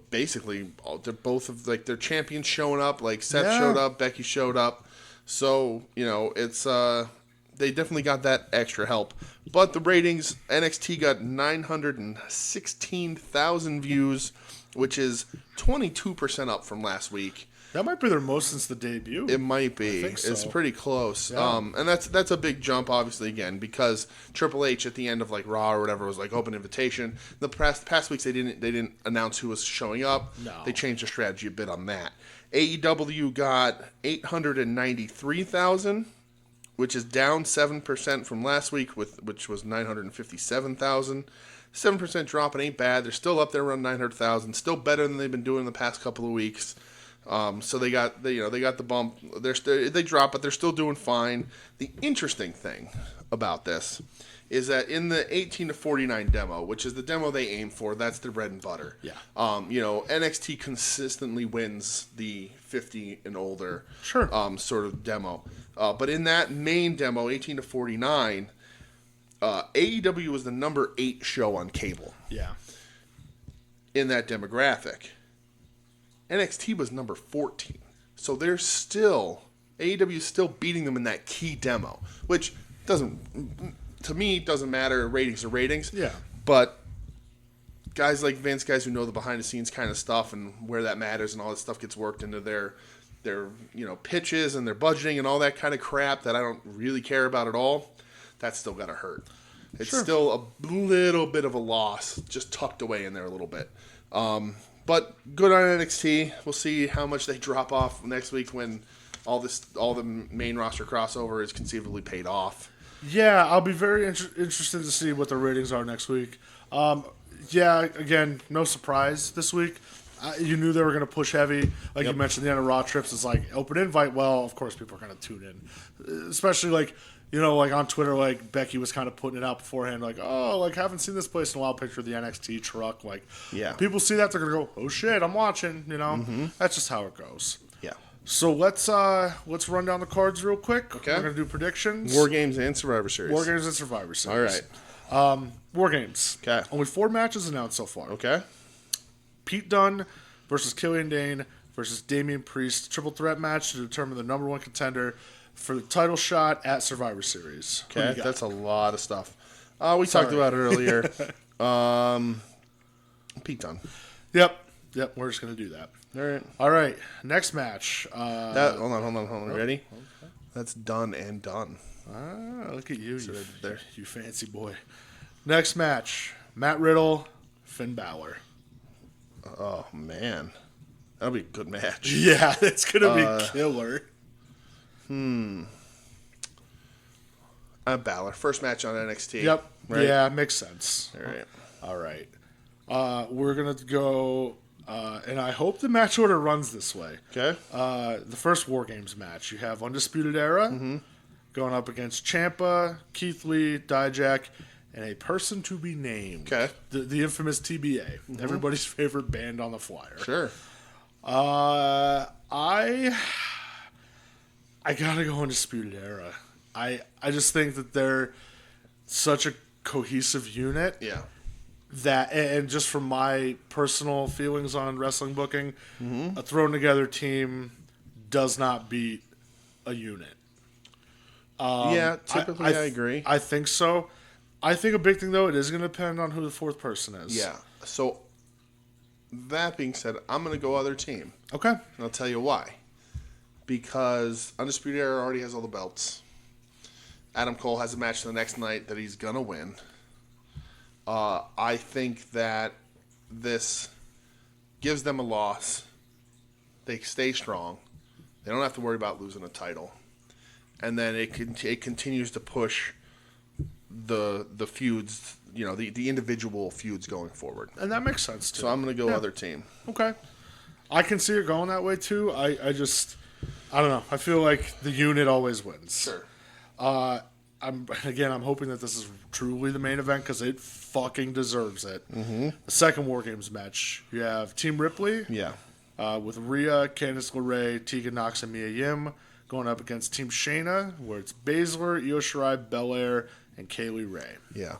basically they're both of like their champions showing up. Like Seth showed up, Becky showed up, so it's they definitely got that extra help. But the ratings, NXT got 916,000 views, which is 22% up from last week. That might be their most since the debut. It might be. I think so. It's pretty close. Yeah. And that's a big jump, obviously, again, because Triple H at the end of like Raw or whatever was like open invitation. The past weeks they didn't announce who was showing up. No. They changed their strategy a bit on that. AEW got 893,000, which is down 7% from last week, which was 957,000. 7% drop, it ain't bad. They're still up there around 900,000. Still better than they've been doing the past couple of weeks. So they got the bump. They drop, but they're still doing fine. The interesting thing about this is that in the 18 to 49 demo, which is the demo they aim for, that's their bread and butter. Yeah. NXT consistently wins the 50 and older sort of demo. But in that main demo, 18 to 49, AEW was the number 8 show on cable. Yeah. In that demographic. NXT was number 14. So they're still, AEW is still beating them in that key demo, which to me, doesn't matter. Ratings are ratings. Yeah. But guys like Vince, guys who know the behind the scenes kind of stuff and where that matters and all that stuff gets worked into their pitches and their budgeting and all that kind of crap that I don't really care about at all. That's still gotta hurt. It's still a little bit of a loss, just tucked away in there a little bit. But good on NXT. We'll see how much they drop off next week when all the main roster crossover is conceivably paid off. Yeah, I'll be very interested to see what the ratings are next week. Yeah, again, no surprise this week. You knew they were going to push heavy. Like you mentioned, the end of Raw trips is like open invite. Well, of course, people are going to tune in. Especially like on Twitter, like Becky was kind of putting it out beforehand, like, oh, like haven't seen this place in a while. Picture of the NXT truck. Like, people see that, they're going to go, oh shit, I'm watching. That's just how it goes. Yeah. So let's run down the cards real quick. Okay. We're going to do predictions. War Games and Survivor Series. War Games and Survivor Series. All right. War Games. Okay. Only 4 matches announced so far. Okay. Pete Dunne versus Killian Dane versus Damian Priest. Triple threat match to determine the number 1 contender for the title shot at Survivor Series. Okay, that's a lot of stuff. We talked about it earlier. Pete Dunne. Yep, we're just going to do that. All right. Next match. Hold on. Ready? Okay. That's done and done. Look at you, you fancy boy. Next match. Matt Riddle, Finn Balor. Oh, man. That'll be a good match. Yeah, it's going to be killer. Balor. First match on NXT. Yep. Right? Yeah, makes sense. All right. We're going to go, and I hope the match order runs this way. Okay. The first War Games match, you have Undisputed Era going up against Ciampa, Keith Lee, Dijak, and a person to be named. Okay. The infamous TBA. Everybody's favorite band on the flyer. Sure. I gotta go Undisputed Era. I just think that they're such a cohesive unit. Yeah. That, and just from my personal feelings on wrestling booking, a thrown together team does not beat a unit. Typically I agree. I think so. I think a big thing, though, it is going to depend on who the 4th person is. Yeah. So, that being said, I'm going to go other team. Okay. And I'll tell you why. Because Undisputed Era already has all the belts. Adam Cole has a match the next night that he's going to win. I think that this gives them a loss. They stay strong. They don't have to worry about losing a title. And then it continues to push the feuds, the individual feuds going forward. And that makes sense, too. So I'm going to go other team. Okay. I can see it going that way, too. I don't know. I feel like the unit always wins. Sure. I'm hoping that this is truly the main event because it fucking deserves it. The second War Games match, you have Team Ripley. Yeah. With Rhea, Candice LeRae, Tegan Nox, and Mia Yim going up against Team Shayna, where it's Baszler, Io Shirai, Belair, and Kaylee Ray. Yeah.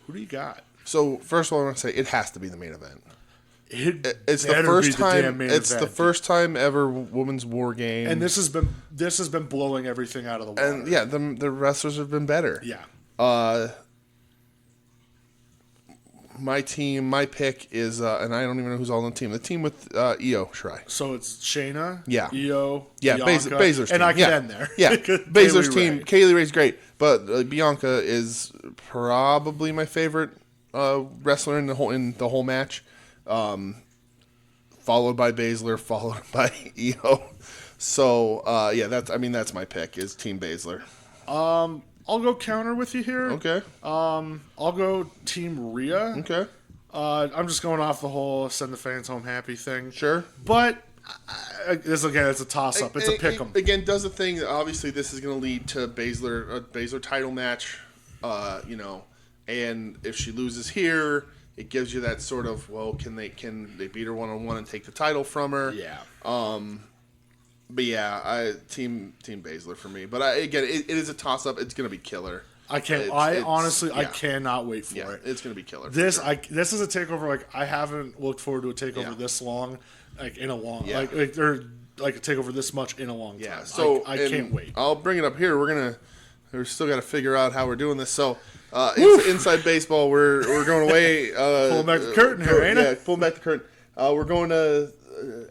Who do you got? So first of all, I want to say it has to be the main event. It's the first time. It's the first time ever women's War Game, and this has been blowing everything out of the water. And yeah, the wrestlers have been better. Yeah. My pick is, and I don't even know who's all on the team. The team with Io Shirai. So it's Shayna, Io, Bianca, Baszler's team. And I can end there. Yeah, Baszler's team. Kaylee Ray's great, but Bianca is probably my favorite wrestler in the whole match. Followed by Baszler, followed by Io. So that's my pick is Team Baszler. I'll go counter with you here. Okay. I'll go Team Rhea. Okay. I'm just going off the whole send the fans home happy thing. Sure. But it's a toss up. It's a pick 'em. Again, does the thing. Obviously, this is going to lead to a Baszler title match. And if she loses here, it gives you that sort of, well, can they beat her 1-on-1 and take the title from her? Yeah. But yeah, Team Baszler for me. But again, it is a toss up. It's going to be killer. I cannot wait for it. It's going to be killer. This is a takeover like I haven't looked forward to a takeover this long, like in a long like or like a takeover this much in a long time. Yeah. So I can't wait. I'll bring it up here. We're still got to figure out how we're doing this. So Inside baseball. We're going away. Pulling back the curtain here, ain't it? Yeah, pulling back the curtain. We're going to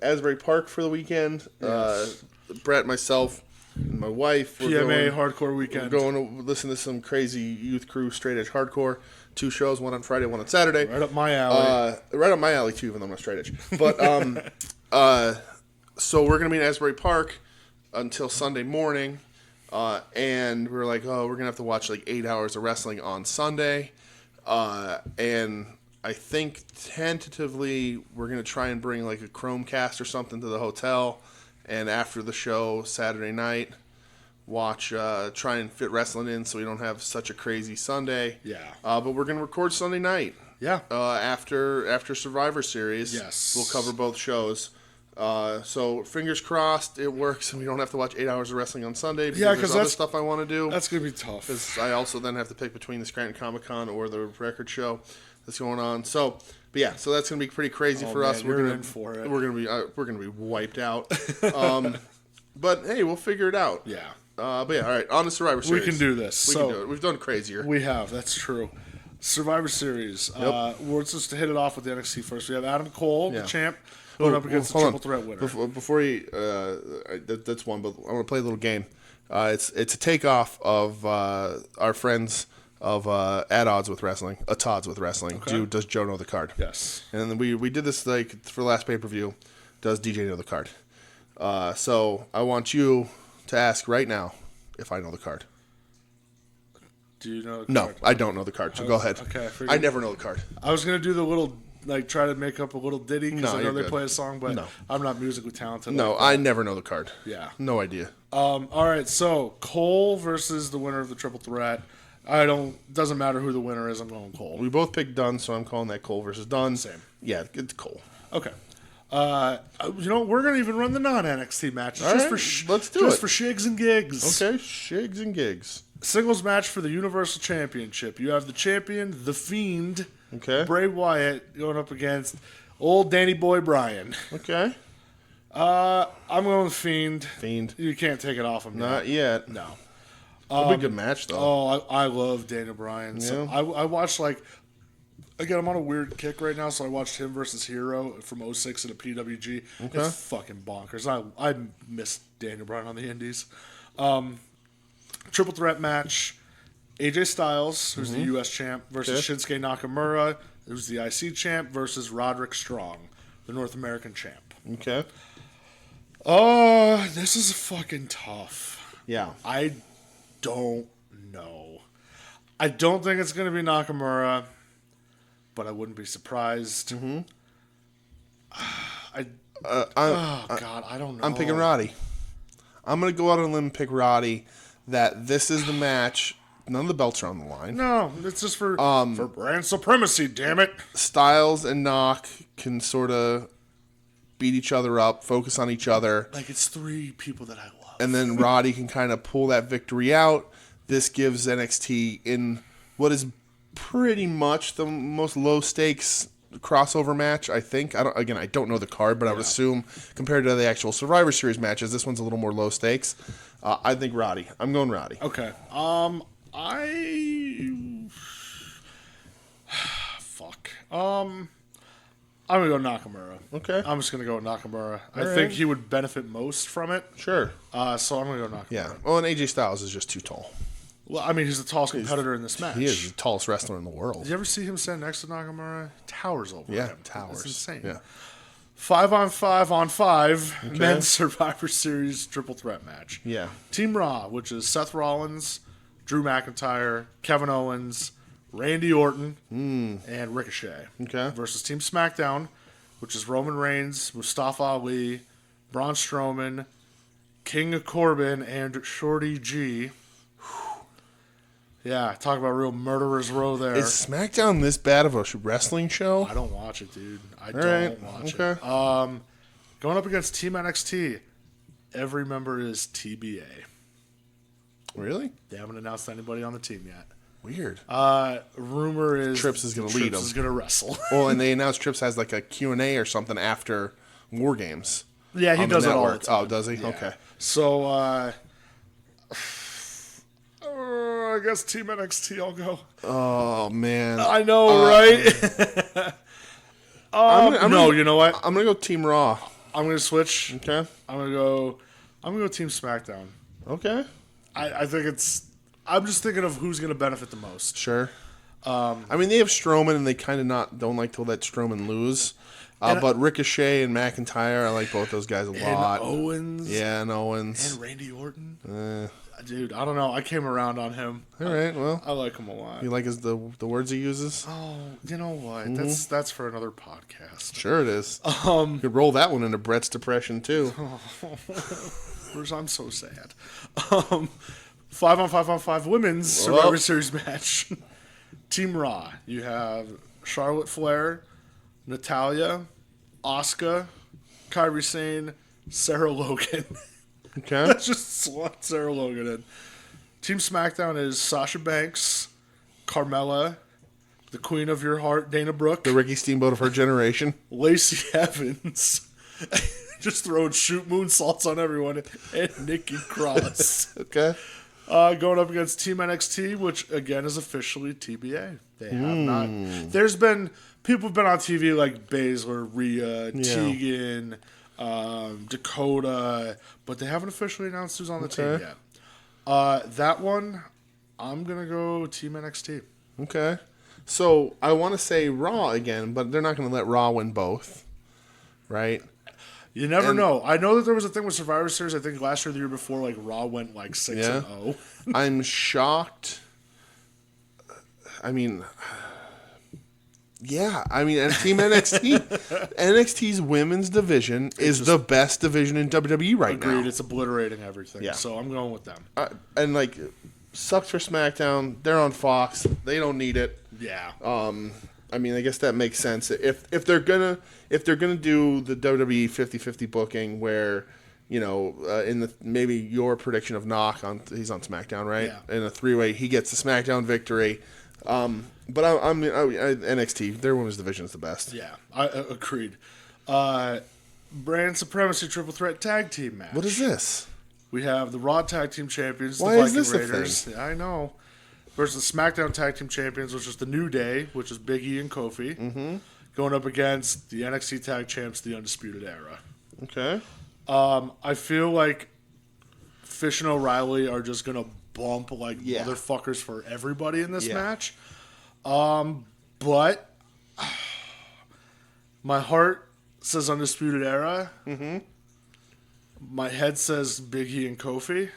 Asbury Park for the weekend. Yes. Brett, myself, and my wife. PMA hardcore weekend. We're going to listen to some crazy youth crew straight edge hardcore. 2 shows, one on Friday, one on Saturday. Right up my alley. Right up my alley too, even though I'm not straight edge. But so we're gonna be in Asbury Park until Sunday morning, and we're like, we're gonna have to watch like 8 hours of wrestling on Sunday, and I think tentatively we're gonna try and bring like a Chromecast or something to the hotel, and after the show Saturday night, watch, try and fit wrestling in so we don't have such a crazy Sunday. Yeah. But we're gonna record Sunday night. Yeah. After Survivor Series. Yes. We'll cover both shows. So fingers crossed it works and we don't have to watch 8 hours of wrestling on Sunday because there's other stuff I want to do. That's going to be tough. Because I also then have to pick between the Scranton Comic-Con or the record show that's going on. So, but yeah, so that's going to be pretty crazy for us. We're in for it. We're going to be wiped out. But hey, we'll figure it out. Yeah. But yeah, all right, on the Survivor Series. We can do this. We can do it. We've done crazier. We have. That's true. Survivor Series. Yep. We're just to hit it off with the NXT first. We have Adam Cole, the champ, going up against the Triple Threat winner. Before you, that's one, but I want to play a little game. It's a takeoff of our friends of At Odds with Wrestling, At Odds with Wrestling. Okay. Does Joe know the card? Yes. And then we did this like for the last pay-per-view. Does DJ know the card? So I want you to ask right now if I know the card. Do you know the No, card? I don't know the card, so go ahead. Okay. I never know the card. I was going to do the little, try to make up a little ditty because I know they good. play a song, but I'm not musically talented. No, like I never know the card. Yeah. No idea. all right, so Cole versus the winner of the Triple Threat. Doesn't matter who the winner is, I'm going Cole. We both picked Dunn, so I'm calling that Cole versus Dunn. Same. Yeah, it's Cole. Okay. We're going to even run the non-NXT matches. All right, let's do it. Just for shigs and gigs. Okay, shigs and gigs. Singles match for the Universal Championship. You have the champion, The Fiend, Okay. Bray Wyatt, going up against old Danny Boy Bryan. Okay. I'm going with Fiend. Fiend. You can't take it off him. Not yet. No. It'll be a good match, though. Oh, I love Daniel Bryan. So Yeah. I watched, again, I'm on a weird kick right now, so I watched him versus Hero from 06 at a PWG. Okay. It's fucking bonkers. I miss Daniel Bryan on the indies. Triple threat match. AJ Styles, who's the U.S. champ, versus Shinsuke Nakamura, who's the IC champ, versus Roderick Strong, the North American champ. Okay. This is fucking tough. Yeah. I don't know. I don't think it's going to be Nakamura, but I wouldn't be surprised. Mm-hmm. God, I don't know. I'm picking Roddy. I'm going to go out on a limb and pick Roddy. That this is the match. None of the belts are on the line. No, it's just for brand supremacy, damn it. Styles and Knock can sort of beat each other up, focus on each other. Like, it's 3 people that I love. And then Roddy can kind of pull that victory out. This gives NXT in what is pretty much the most low-stakes crossover match, I think. I don't know the card, but I would assume compared to the actual Survivor Series matches, this one's a little more low-stakes. I think Roddy. I'm going Roddy. Okay. Fuck. I'm going to go Nakamura. Okay. I'm just going to go with Nakamura. I right. think he would benefit most from it. Sure. So I'm going to go Nakamura. Yeah. Well, and AJ Styles is just too tall. Well, I mean, he's the tallest competitor in this match. He is the tallest wrestler in the world. Did you ever see him stand next to Nakamura? Towers over him. Towers. It's insane. Yeah. 5-on-5-on-5 men's Survivor Series triple threat match. Yeah. Team Raw, which is Seth Rollins, Drew McIntyre, Kevin Owens, Randy Orton, and Ricochet. Okay. Versus Team SmackDown, which is Roman Reigns, Mustafa Ali, Braun Strowman, King of Corbin, and Shorty G. Yeah, talk about real murderer's row there. Is SmackDown this bad of a wrestling show? I don't watch it, dude. I All don't right. watch Okay. it. Going up against Team NXT, every member is TBA. Really? They haven't announced anybody on the team yet. Weird. Rumor is Trips is gonna lead Trips them. is going to wrestle. Well, and they announced Trips has like a Q&A or something after War Games. Yeah, he on the does it all the network. time. Oh, does he? Yeah. Okay. So, I guess Team NXT I'll go. Oh man, I know, right? You know what? I'm gonna go Team Raw. I'm gonna switch. Okay. I'm gonna go Team SmackDown. Okay. I think I'm just thinking of who's gonna benefit the most. Sure. I mean, they have Strowman, and they kind of don't like to let Strowman lose. But Ricochet and McIntyre, I like both those guys a lot. And Owens. Yeah, and Owens. And Randy Orton. Dude, I don't know. I came around on him. All right, well. I like him a lot. You like the words he uses? Oh, you know what? Mm-hmm. That's for another podcast. Sure it is. You could roll that one into Brett's depression, too. I'm so sad. 5-on-5-on-5 women's Survivor Series match. Team Raw. You have Charlotte Flair, Natalya, Asuka, Kairi Sane, Sarah Logan. Okay. Let's just slot Sarah Logan in. Team SmackDown is Sasha Banks, Carmella, the Queen of Your Heart, Dana Brooke, The Ricky Steamboat of her generation. Lacey Evans, just throwing shoot moonsaults on everyone, and Nikki Cross. Okay. Going up against Team NXT, which again is officially TBA. They have not. There's been people have been on TV like Baszler, Rhea, Tegan, Dakota, but they haven't officially announced who's on the team yet. That one, I'm gonna go Team NXT. Okay. So I want to say Raw again, but they're not going to let Raw win both, right? You never know. I know that there was a thing with Survivor Series. I think last year, or the year before, like Raw went like 6-0. I'm shocked. I mean, and Team NXT, NXT's women's division is the best division in WWE right now. Agreed. It's obliterating everything. Yeah. So I'm going with them. And like, sucks for SmackDown. They're on Fox. They don't need it. Yeah. I mean, I guess that makes sense. If they're gonna do the WWE 50-50 booking where, you know, in the maybe your prediction of he's on SmackDown, right? Yeah. In a 3-way, he gets the SmackDown victory. But I'm NXT. Their women's division is the best. Yeah, I agreed. Brand Supremacy Triple Threat Tag Team match. What is this? We have the Raw Tag Team Champions, Why the is Viking this a Raiders. thing? Yeah, I know. Versus the SmackDown Tag Team Champions, which is the New Day, which is Big E and Kofi. Mm-hmm. Going up against the NXT Tag Champs, the Undisputed Era. Okay. I feel like Fish and O'Reilly are just going to bump like motherfuckers for everybody in this match. But my heart says Undisputed Era. Mm-hmm. My head says Big E and Kofi.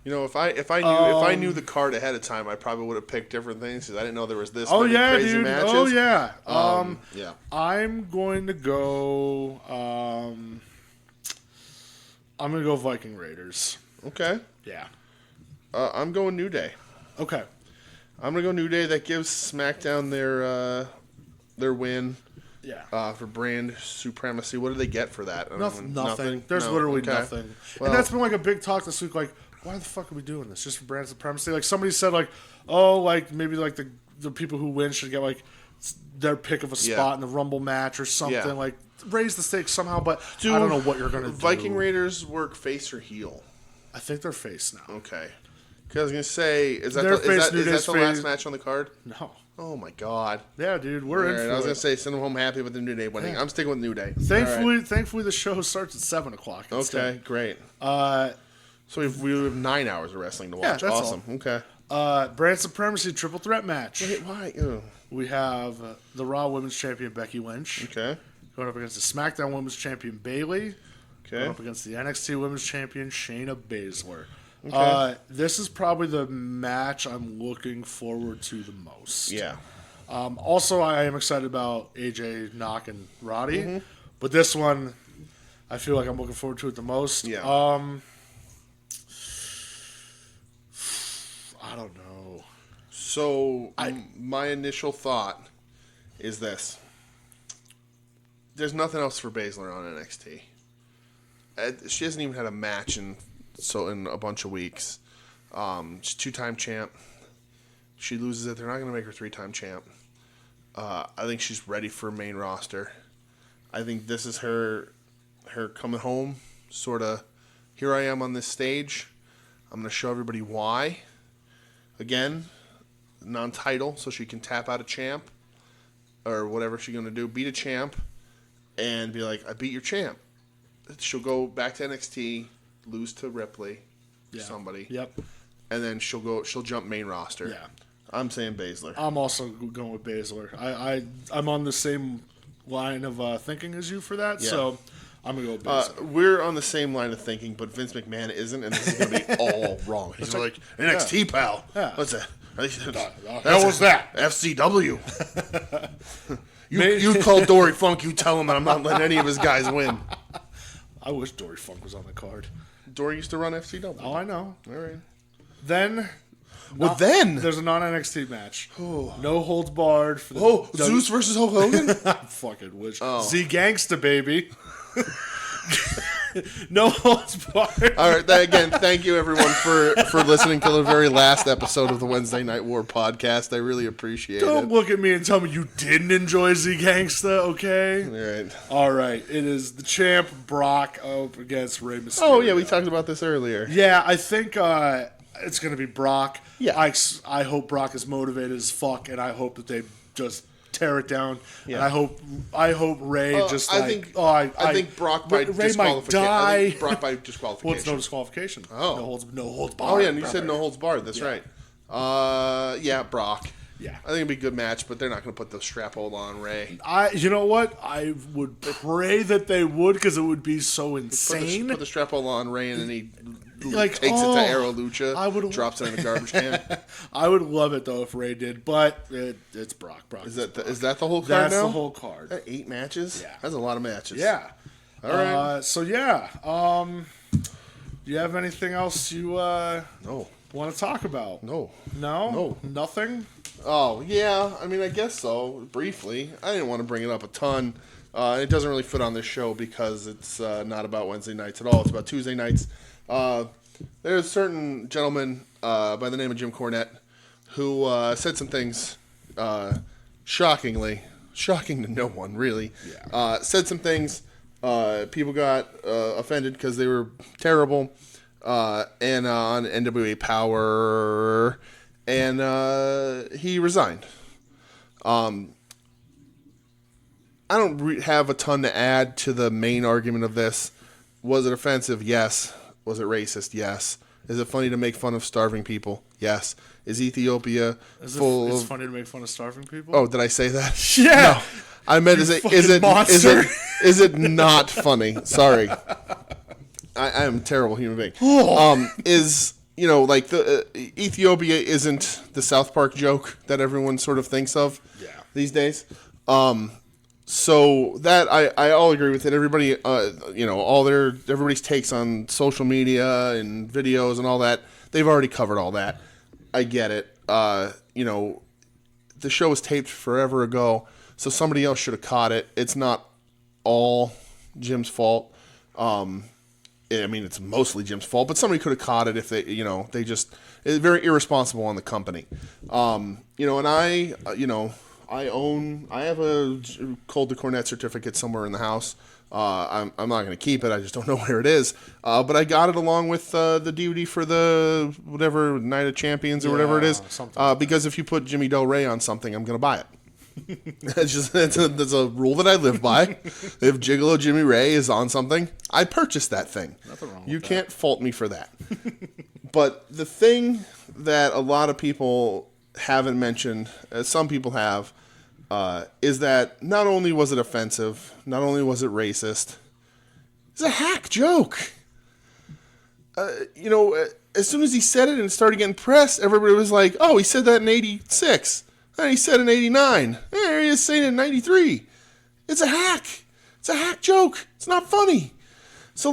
You know, if I knew the card ahead of time, I probably would have picked different things because I didn't know there was this many crazy dude. matches. Oh yeah. Yeah. I'm going to go. I'm going to go Viking Raiders. Okay. Yeah. I'm going New Day. Okay. I'm gonna go New Day. That gives SmackDown their win. Yeah. For brand supremacy. What do they get for that? Nothing. There's literally nothing. Well, and that's been like a big talk this week. Like, why the fuck are we doing this? Just for brand supremacy? Like somebody said, like, oh, like maybe like the people who win should get like their pick of a spot in the Rumble match or something. Yeah. Like raise the stakes somehow. But I don't know what you're gonna do. Viking Raiders work face or heel? I think they're face now. Okay. Because I was gonna say, is that the last match on the card? No. Oh my god. Yeah, dude, we're in for it. I was gonna say send them home happy with the New Day winning. Yeah. I'm sticking with New Day. Thankfully, the show starts at 7:00. Okay, great. So we have 9 hours of wrestling to watch. Yeah, that's awesome. all. Okay. Brand Supremacy Triple Threat match. Wait, why? Ew. We have the Raw Women's Champion Becky Lynch. Okay. Going up against the SmackDown Women's Champion Bayley. Okay. Going up against the NXT Women's Champion Shayna Baszler. Okay. This is probably the match I'm looking forward to the most. Yeah. Also, I am excited about AJ knocking Roddy, but this one, I feel like I'm looking forward to it the most. Yeah. I don't know. So my initial thought is this: there's nothing else for Baszler on NXT. She hasn't even had a match in a bunch of weeks. She's 2-time champ. She loses it. They're not going to make her 3-time champ. I think she's ready for main roster. I think this is her coming home. Sort of, here I am on this stage. I'm going to show everybody why. again, non-title, so she can tap out a champ or whatever she's going to do, beat a champ, and be like, I beat your champ. She'll go back to NXT, lose to Ripley, somebody. Yep. And then she'll jump main roster. Yeah. I'm saying Baszler. I'm also going with Baszler. I'm on the same line of thinking as you for that, so I'm going to go with Baszler. We're on the same line of thinking, but Vince McMahon isn't, and this is going to be all wrong. He's like, NXT, pal. Yeah. What's that? How was that? FCW. You call Dory Funk, you tell him that I'm not letting any of his guys win. I wish Dory Funk was on the card. Dory used to run FCW. Oh, I know. All right. Then... then there's a non-NXT match. No holds barred for the Zeus versus Hulk Hogan? Fucking wish. Z Gangsta, baby. No holds barred. All right. Again, thank you everyone for listening to the very last episode of the Wednesday Night War podcast. I really appreciate it. Don't look at me and tell me you didn't enjoy Z Gangsta, okay? All right. It is the champ Brock up against Rey Mysterio. Oh yeah, we talked about this earlier. Yeah, I think it's going to be Brock. Yeah. I hope Brock is motivated as fuck, and I hope that they just tear it down. Yeah. And I hope Ray just I think Brock by Ray disqualification. might die. I think Brock by disqualification. Well, it's no disqualification. Oh. No holds barred. Oh yeah, and you said no holds barred. That's right. Yeah, Brock. Yeah. I think it'd be a good match, but they're not going to put the strap hold on Ray. You know what? I would pray that they would, because it would be so insane. Put the strap hold on Ray, and then he takes it to Aero Lucha, drops it in a garbage can. I would love it though if Ray did, but it's Brock. Is that the whole card? That's now? the whole card. 8 matches. Yeah, that's a lot of matches. Yeah. All right. So yeah. Do you have anything else you no want to talk about? No. Nothing. Oh yeah. I mean, I guess so. Briefly, I didn't want to bring it up a ton. It doesn't really fit on this show because it's not about Wednesday nights at all. It's about Tuesday nights. There's a certain gentleman by the name of Jim Cornette who said some things shocking to no one, really. Yeah. Said some things. People got offended because they were terrible. And on NWA Power, and he resigned. I don't have a ton to add to the main argument of this. Was it offensive? Yes. Was it racist? Yes. Is it funny to make fun of starving people? Yes. Is Ethiopia full of... It's funny to make fun of starving people? Oh, did I say that? Yeah. No. I meant, is it not funny? Sorry. I am a terrible human being. Ethiopia isn't the South Park joke that everyone sort of thinks of these days. So that I all agree with it. Everybody, everybody's takes on social media and videos and all that. They've already covered all that. I get it. The show was taped forever ago, so somebody else should have caught it. It's not all Jim's fault. It's mostly Jim's fault, but somebody could have caught it if they it's very irresponsible on the company. And I have a Cold to Cornette certificate somewhere in the house. I'm not going to keep it. I just don't know where it is. But I got it along with the DVD for the whatever Night of Champions or whatever it is. Because if you put Jimmy Del Rey on something, I'm going to buy it. That's a rule that I live by. If Gigolo Jimmy Ray is on something, I purchase that thing. Nothing wrong with you that. Can't fault me for that. But the thing that a lot of people haven't mentioned, as some people have, is that not only was it offensive, not only was it racist, it's a hack joke. As soon as he said it and started getting press, everybody was like, oh, he said that in 86. And he said in 89. There he is saying it in 93. It's a hack. It's a hack joke. It's not funny. So,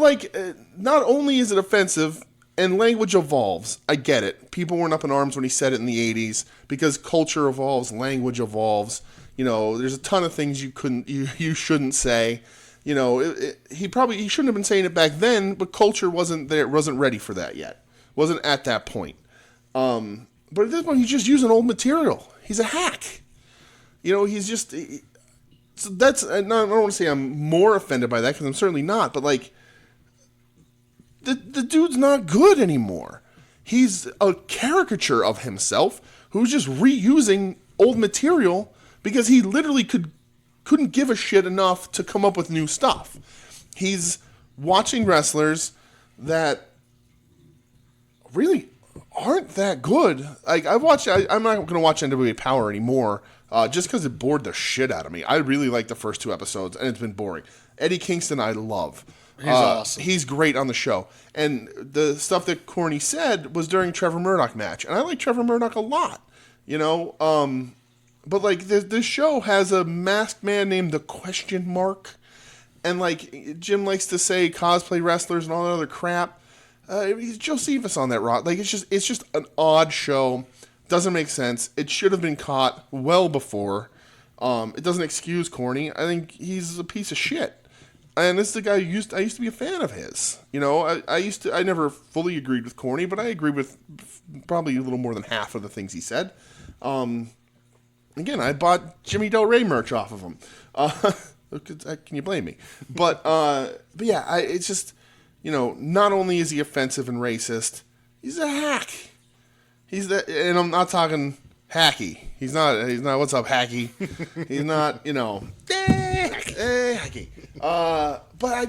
not only is it offensive, and language evolves. I get it. People weren't up in arms when he said it in the 80s because culture evolves, language evolves. There's a ton of things you shouldn't say. He shouldn't have been saying it back then, but culture wasn't ready for that yet. Wasn't at that point. But at this point, he's just using old material. He's a hack. He's just... So that's... I don't want to say I'm more offended by that, because I'm certainly not, but, the dude's not good anymore. He's a caricature of himself who's just reusing old material because he literally couldn't give a shit enough to come up with new stuff. He's watching wrestlers that really aren't that good. Like I'm not going to watch NWA Power anymore just because it bored the shit out of me. I really liked the first 2 episodes, and it's been boring. Eddie Kingston, I love. He's awesome. He's great on the show. And the stuff that Corny said was during Trevor Murdoch match, and I like Trevor Murdoch a lot. You know, but like this show has a masked man named the Question Mark, and like Jim likes to say cosplay wrestlers and all that other crap. He's Josephus on that rock. Like it's just an odd show. Doesn't make sense. It should have been caught well before. It doesn't excuse Corny. I think he's a piece of shit. And this is the guy I used to be a fan of his. You know, I never fully agreed with Corny, but I agreed with probably a little more than half of the things he said. Again, I bought Jimmy Del Rey merch off of him. Can you blame me? But yeah, it's just, you know, not only is he offensive and racist, he's a hack. And I'm not talking hacky. He's not, what's up, hacky? He's not, you know, hacky. But I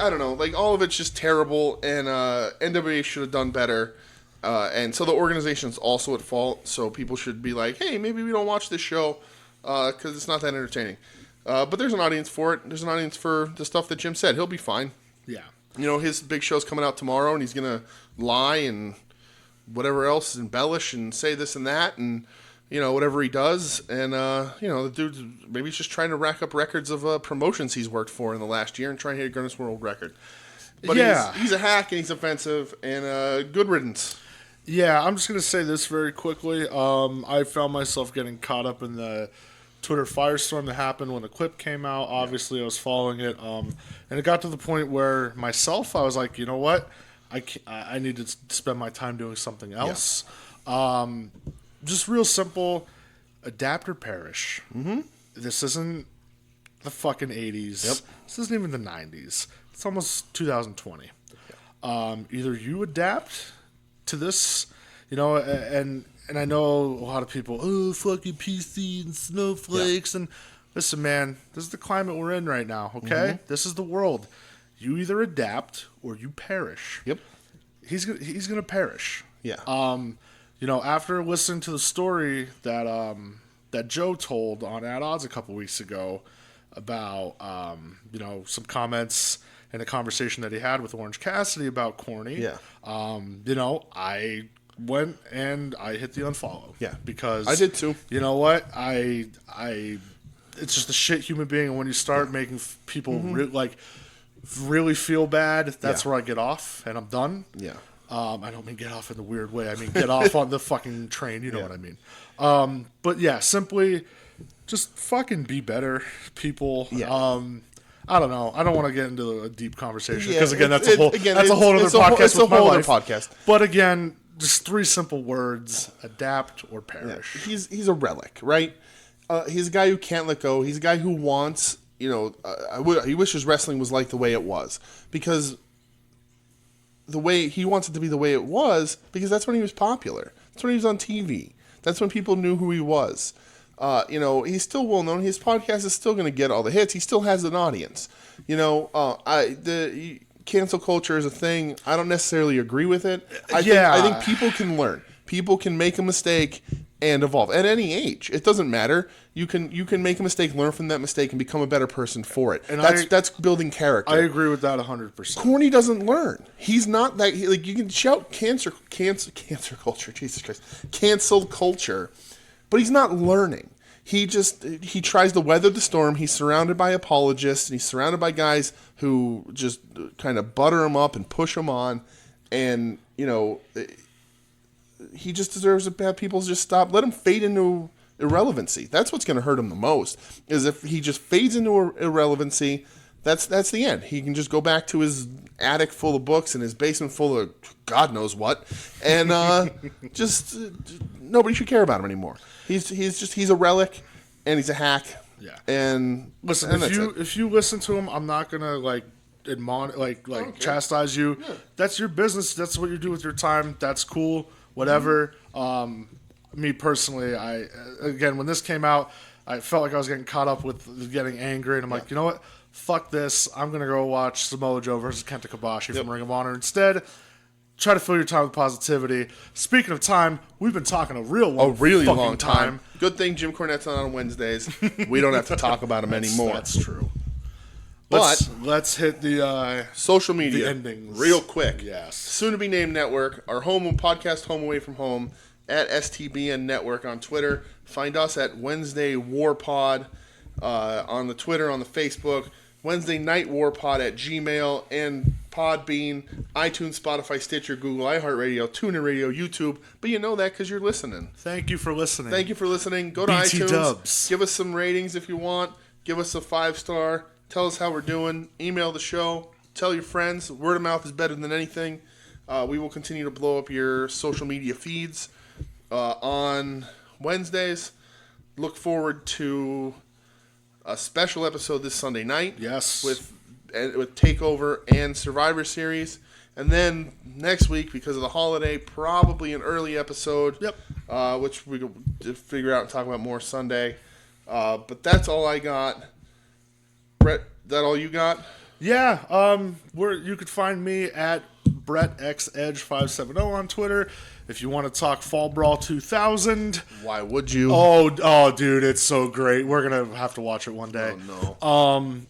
don't know, like, all of it's just terrible, and NWA should have done better. And so the organization's also at fault, so people should be like, hey, maybe we don't watch this show because it's not that entertaining. But there's an audience for it. There's an audience for the stuff that Jim said. He'll be fine. Yeah. You know, his big show's coming out tomorrow, and he's going to lie and whatever else, embellish and say this and that, and, you know, whatever he does. And, you know, the dude, maybe he's just trying to rack up records of promotions he's worked for in the last year and trying to hit a Guinness World Record. But yeah, he's a hack, and he's offensive, and good riddance. Yeah, I'm just going to say this very quickly. I found myself getting caught up in the Twitter firestorm that happened when the clip came out. Obviously, I was following it. And it got to the point where myself, I was like, you know what? I need to spend my time doing something else. Yeah. Just real simple, adapt or perish. Mm-hmm. This isn't the fucking 80s. Yep. This isn't even the 90s. It's almost 2020. Yeah. Either you adapt to this, you know, and I know a lot of people, oh, fucking PC and snowflakes. Yeah. And listen, man, this is the climate we're in right now, okay? Mm-hmm. This is the world. You either adapt or you perish. Yep. He's gonna perish. Yeah. You know, after listening to the story that Joe told on At Odds a couple weeks ago about you know, some comments and a conversation that he had with Orange Cassidy about Corny. Yeah. You know, I went and I hit the unfollow. Yeah. Because I did too. You know what? It's just a shit human being, and when you start making people really feel bad, that's where I get off, and I'm done. Yeah. I don't mean get off in the weird way. I mean get off on the fucking train. You know what I mean. But yeah, simply just fucking be better, people. Yeah. I don't know. I don't want to get into a deep conversation because again, that's a whole other podcast. It's a whole other podcast. But again, just 3 simple words: adapt or perish. Yeah. He's a relic, right? He's a guy who can't let go. He's a guy who wants, you know, he wishes wrestling was like the way it was, because the way he wants it to be the way it was, because that's when he was popular. That's when he was on TV. That's when people knew who he was. You know, he's still well known. His podcast is still going to get all the hits. He still has an audience. You know, the cancel culture is a thing. I don't necessarily agree with it. I think people can learn. People can make a mistake and evolve at any age. It doesn't matter. You can make a mistake, learn from that mistake, and become a better person for it. And that's building character. I agree with that 100%. Corny doesn't learn. He's not that. Like, you can shout cancer culture. Jesus Christ, cancel culture, but he's not learning. He tries to weather the storm. He's surrounded by apologists, and he's surrounded by guys who just kind of butter him up and push him on, and you know, he just deserves to have people just stop. Let him fade into irrelevancy. That's what's going to hurt him the most. Is if he just fades into irrelevancy. That's the end. He can just go back to his attic full of books and his basement full of God knows what, and just nobody should care about him anymore. He's a relic, and he's a hack. Yeah. And listen, if you listen to him, I'm not gonna like chastise you. Yeah. That's your business. That's what you do with your time. That's cool. Whatever. Me personally, when this came out, I felt like I was getting caught up with getting angry, and I'm like, you know what? Fuck this. I'm going to go watch Samoa Joe versus Kenta Kobashi from Ring of Honor instead. Try to fill your time with positivity. Speaking of time, we've been talking a really long time. Good thing Jim Cornette's not on Wednesdays. We don't have to talk about him anymore. That's true. But let's hit the social media the endings real quick. Yes. Soon to be named network. Our podcast, Home Away from Home, at STBN Network on Twitter. Find us at Wednesday War Pod on the Twitter, on the Facebook. Wednesday Night War Pod at Gmail and Podbean, iTunes, Spotify, Stitcher, Google, iHeartRadio, TuneIn Radio, YouTube. But you know that because you're listening. Thank you for listening. Go to BT iTunes. Dubs. Give us some ratings if you want. Give us a 5-star. Tell us how we're doing. Email the show. Tell your friends. Word of mouth is better than anything. We will continue to blow up your social media feeds on Wednesdays. Look forward to a special episode this Sunday night. Yes. With TakeOver and Survivor Series. And then next week, because of the holiday, probably an early episode. Yep. Which we can figure out and talk about more Sunday. But that's all I got. Brett, that all you got? Yeah. You could find me at BrettXEdge570 on Twitter. If you want to talk Fall Brawl 2000. Why would you? Oh, dude, it's so great. We're going to have to watch it one day. Oh, no.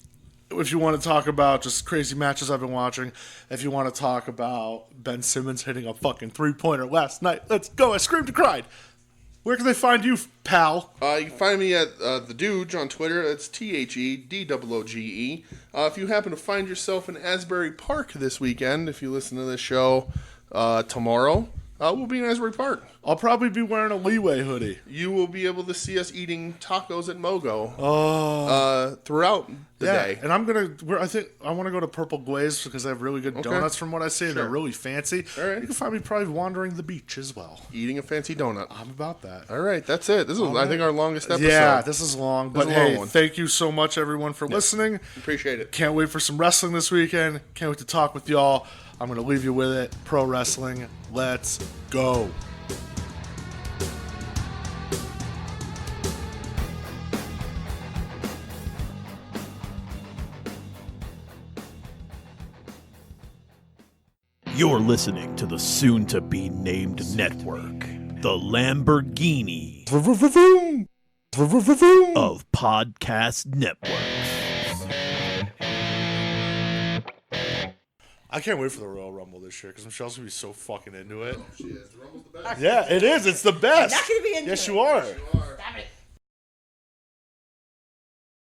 If you want to talk about just crazy matches I've been watching. If you want to talk about Ben Simmons hitting a fucking 3-pointer last night. Let's go. I screamed and cried. Where can they find you, pal? You can find me at The Dooge on Twitter. That's TheDooge. If you happen to find yourself in Asbury Park this weekend, if you listen to this show tomorrow, we'll be in Asbury Park. I'll probably be wearing a Leeway hoodie. You will be able to see us eating tacos at Mogo throughout the day. And I think I want to go to Purple Glaze because they have really good donuts from what I see. Sure. They're really fancy. All right. You can find me probably wandering the beach as well. Eating a fancy donut. I'm about that. All right, that's it. This is, I think, our longest episode. Yeah, this is long. But hey, one. Thank you so much, everyone, for listening. Appreciate it. Can't wait for some wrestling this weekend. Can't wait to talk with y'all. I'm going to leave you with it. Pro wrestling. Let's go. You're listening to the soon-to-be-named network, the Lamborghini of podcast networks. I can't wait for the Royal Rumble this year because Michelle's going to be so fucking into it. She is. The Rumble's the best. Yeah, it is. It's the best. I'm not going to be into Yes, it. you are.